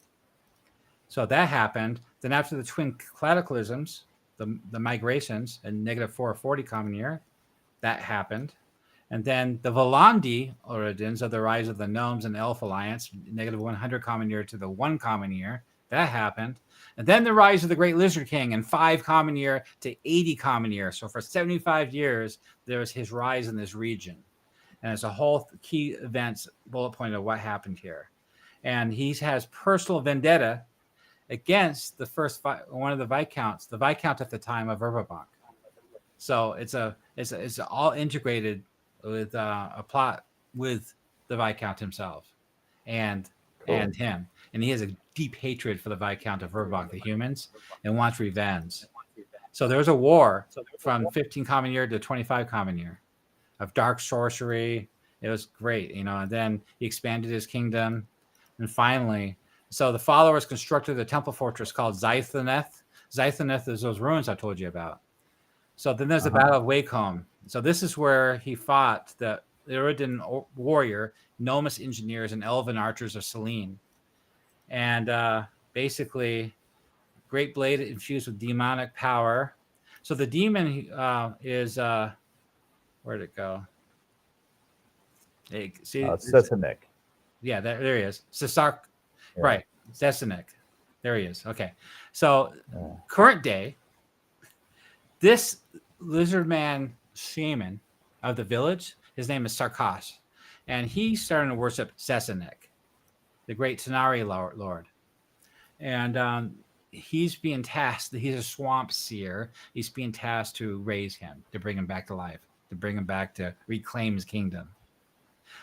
So that happened. Then after the twin cataclysms, the migrations, and negative 440 common year, that happened. And then the Volandi origins of the rise of the Gnomes and Elf Alliance, negative 100 common year to the 1 common year, that happened. And then the rise of the Great Lizard King and 5 common year to 80 common year. So for 75 years, there's his rise in this region. And it's a whole key events bullet point of what happened here. And he has personal vendetta against the first one of the Viscounts, the Viscount at the time of Verbobonc. So it's all integrated with a plot with the Viscount himself and him. And he has a deep hatred for the Viscount of Verbobonc, the humans, and wants revenge. So there's a war from 15 common year to 25 common year of dark sorcery. It was great, and then he expanded his kingdom. And finally, so the followers constructed a temple fortress called Zythaneth. Zythaneth is those ruins I told you about. So then there's the Battle of Wakeholm. So this is where he fought the Iridan warrior, Gnomus engineers, and elven archers of Selene. And basically, great blade infused with demonic power. So the demon is where'd it go? Hey, see, Sesanek. Yeah, there he is. Sisark. Yeah. Right. Zesenik. There he is. Okay. So Yeah. current day, this lizard man shaman of the village, his name is Sarkos, and he's starting to worship Zesenik, the great Tanari lord. And he's being tasked. He's a swamp seer. He's being tasked to raise him, to bring him back to life, to bring him back to reclaim his kingdom.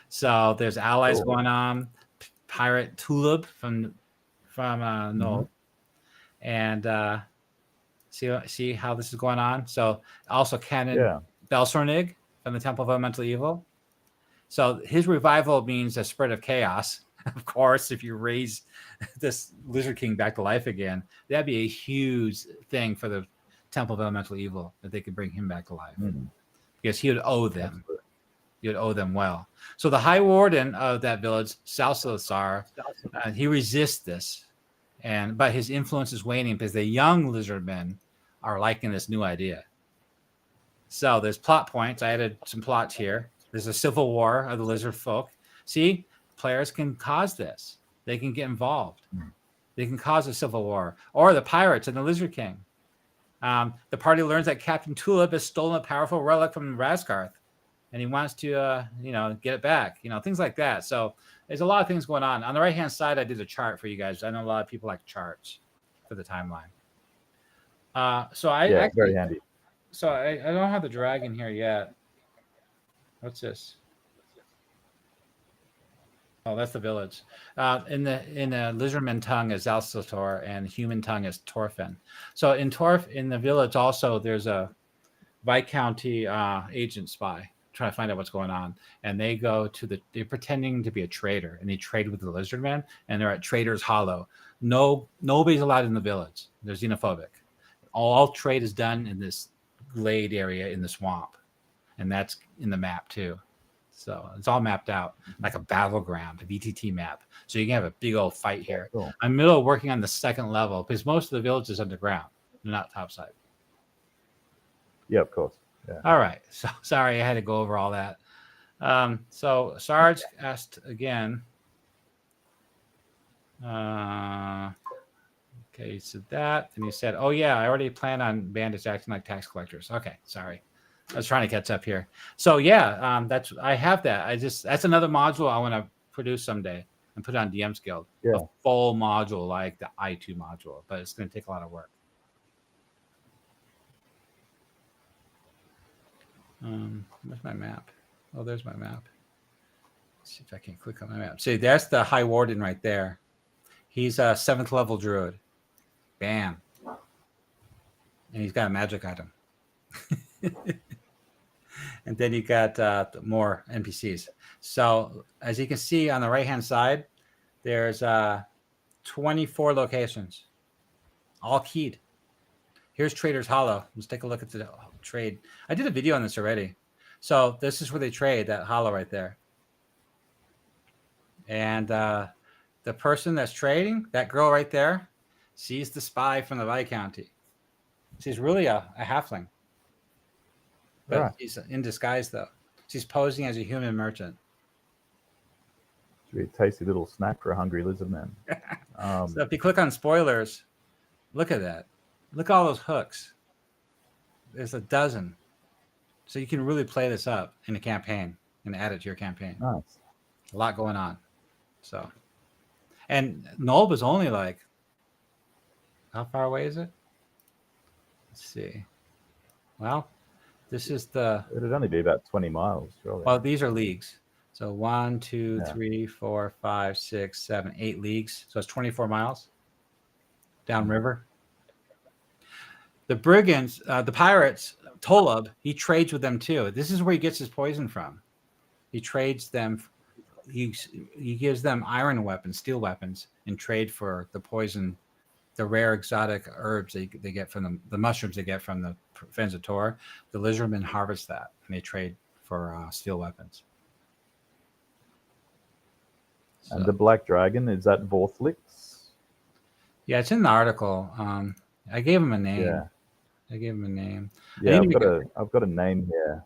So there's allies going on. Pirate Toolb from Noel, and see how this is going on. So also Canon Belsornig from the Temple of Elemental Evil. So his revival means a spread of chaos. Of course, if you raise this Lizard King back to life again, that'd be a huge thing for the Temple of Elemental Evil, that they could bring him back to life, because he would owe them. Absolutely. He would owe them well. So the High Warden of that village, Salsasar, he resists this, but his influence is waning because the young lizard men are liking this new idea. So there's plot points. I added some plots here. There's a civil war of the lizard folk. See, players can cause this. They can get involved. They can cause a civil war. Or the pirates and the Lizard King. The party learns that Captain Tulip has stolen a powerful relic from Rasgarth, and he wants to, get it back. Things like that. So there's a lot of things going on. On the right-hand side, I did a chart for you guys. I know a lot of people like charts for the timeline. Very handy. So I don't have the dragon here yet. What's this? Oh, that's the village. In the lizardman tongue is Alsator, and human tongue is Torfin. So in the village also, there's a Viscounty agent spy trying to find out what's going on, and they go to they're pretending to be a trader, and they trade with the lizardmen, and they're at Trader's Hollow. Nobody's allowed in the village. They're xenophobic. All trade is done in this glade area in the swamp, and that's in the map too. So it's all mapped out like a battleground, a VTT map. So you can have a big old fight here. Cool. I'm middle working on the second level because most of the village is underground. They're not topside. Yeah, of course. Yeah. All right. So sorry I had to go over all that. So Sarge asked again. Okay, he said that. And he said, oh, yeah, I already plan on bandits acting like tax collectors. Okay, sorry. I was trying to catch up here. So yeah, I have that. That's another module I want to produce someday and put on DM's Guild. Yeah. A full module like the I2 module, but it's going to take a lot of work. Where's my map? Oh, there's my map. Let's see if I can click on my map. See, that's the High Warden right there. He's a 7th level druid. Bam. And he's got a magic item. And then you got more NPCs. So as you can see on the right-hand side, there's 24 locations, all keyed. Here's Trader's Hollow. Let's take a look at the trade. I did a video on this already. So this is where they trade, that hollow right there. And the person that's trading, that girl right there, she's the spy from the Viscounty. She's really a halfling. But she's in disguise, though. She's posing as a human merchant. Should be a tasty little snack for a hungry lizard man. So if you click on spoilers, look at that. Look at all those hooks. There's a dozen. So you can really play this up in a campaign and add it to your campaign. Nice. A lot going on. So, and Nolb is only like, how far away is it? Let's see. Well, this is it'd only be about 20 miles, surely. Well, these are leagues. So 1, 2, 3, 4, 5, 6, 7, 8 leagues. So it's 24 miles downriver. The brigands, the pirates, Toolb, he trades with them too. This is where he gets his poison from. He trades them. He gives them iron weapons, steel weapons, in trade for the poison, the rare exotic herbs they get from the mushrooms they get from the Friends of Tor. The lizardmen harvest that, and they trade for steel weapons. So, and the black dragon, is that Vorthlix? Yeah, it's in the article. I gave him a name. Yeah. I gave him a name. Yeah, I've got a name here.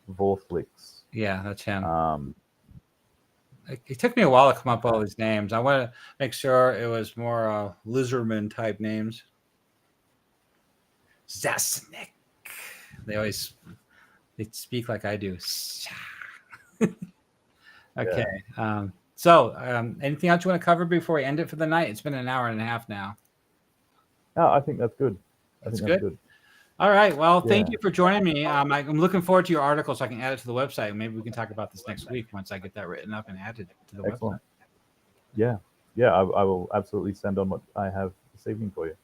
Vorthlix. Yeah, that's him. It took me a while to come up with all these names. I want to make sure it was more lizardman type names. Zasnik. They speak like I do. Okay. Yeah. So anything else you want to cover before we end it for the night? It's been an hour and a half now. No, I think that's good. That's good. All right. Well, thank you for joining me. I'm looking forward to your article so I can add it to the website. Maybe we can talk about this next week once I get that written up and added to the website. Yeah. I will absolutely send on what I have this evening for you.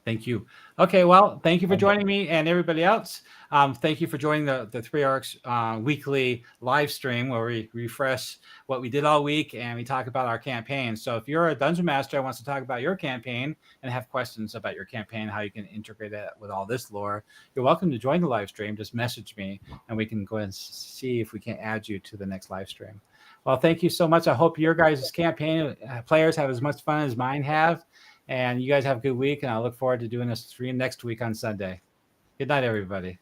Thank you. Okay, well, thank you for joining me and everybody else. Thank you for joining the 3 Arcs weekly live stream where we refresh what we did all week and we talk about our campaign. So if you're a Dungeon Master who wants to talk about your campaign and have questions about your campaign, how you can integrate it with all this lore, you're welcome to join the live stream. Just message me and we can go and see if we can add you to the next live stream. Well, thank you so much. I hope your guys' campaign players have as much fun as mine have. And you guys have a good week, and I look forward to doing this stream next week on Sunday. Good night, everybody.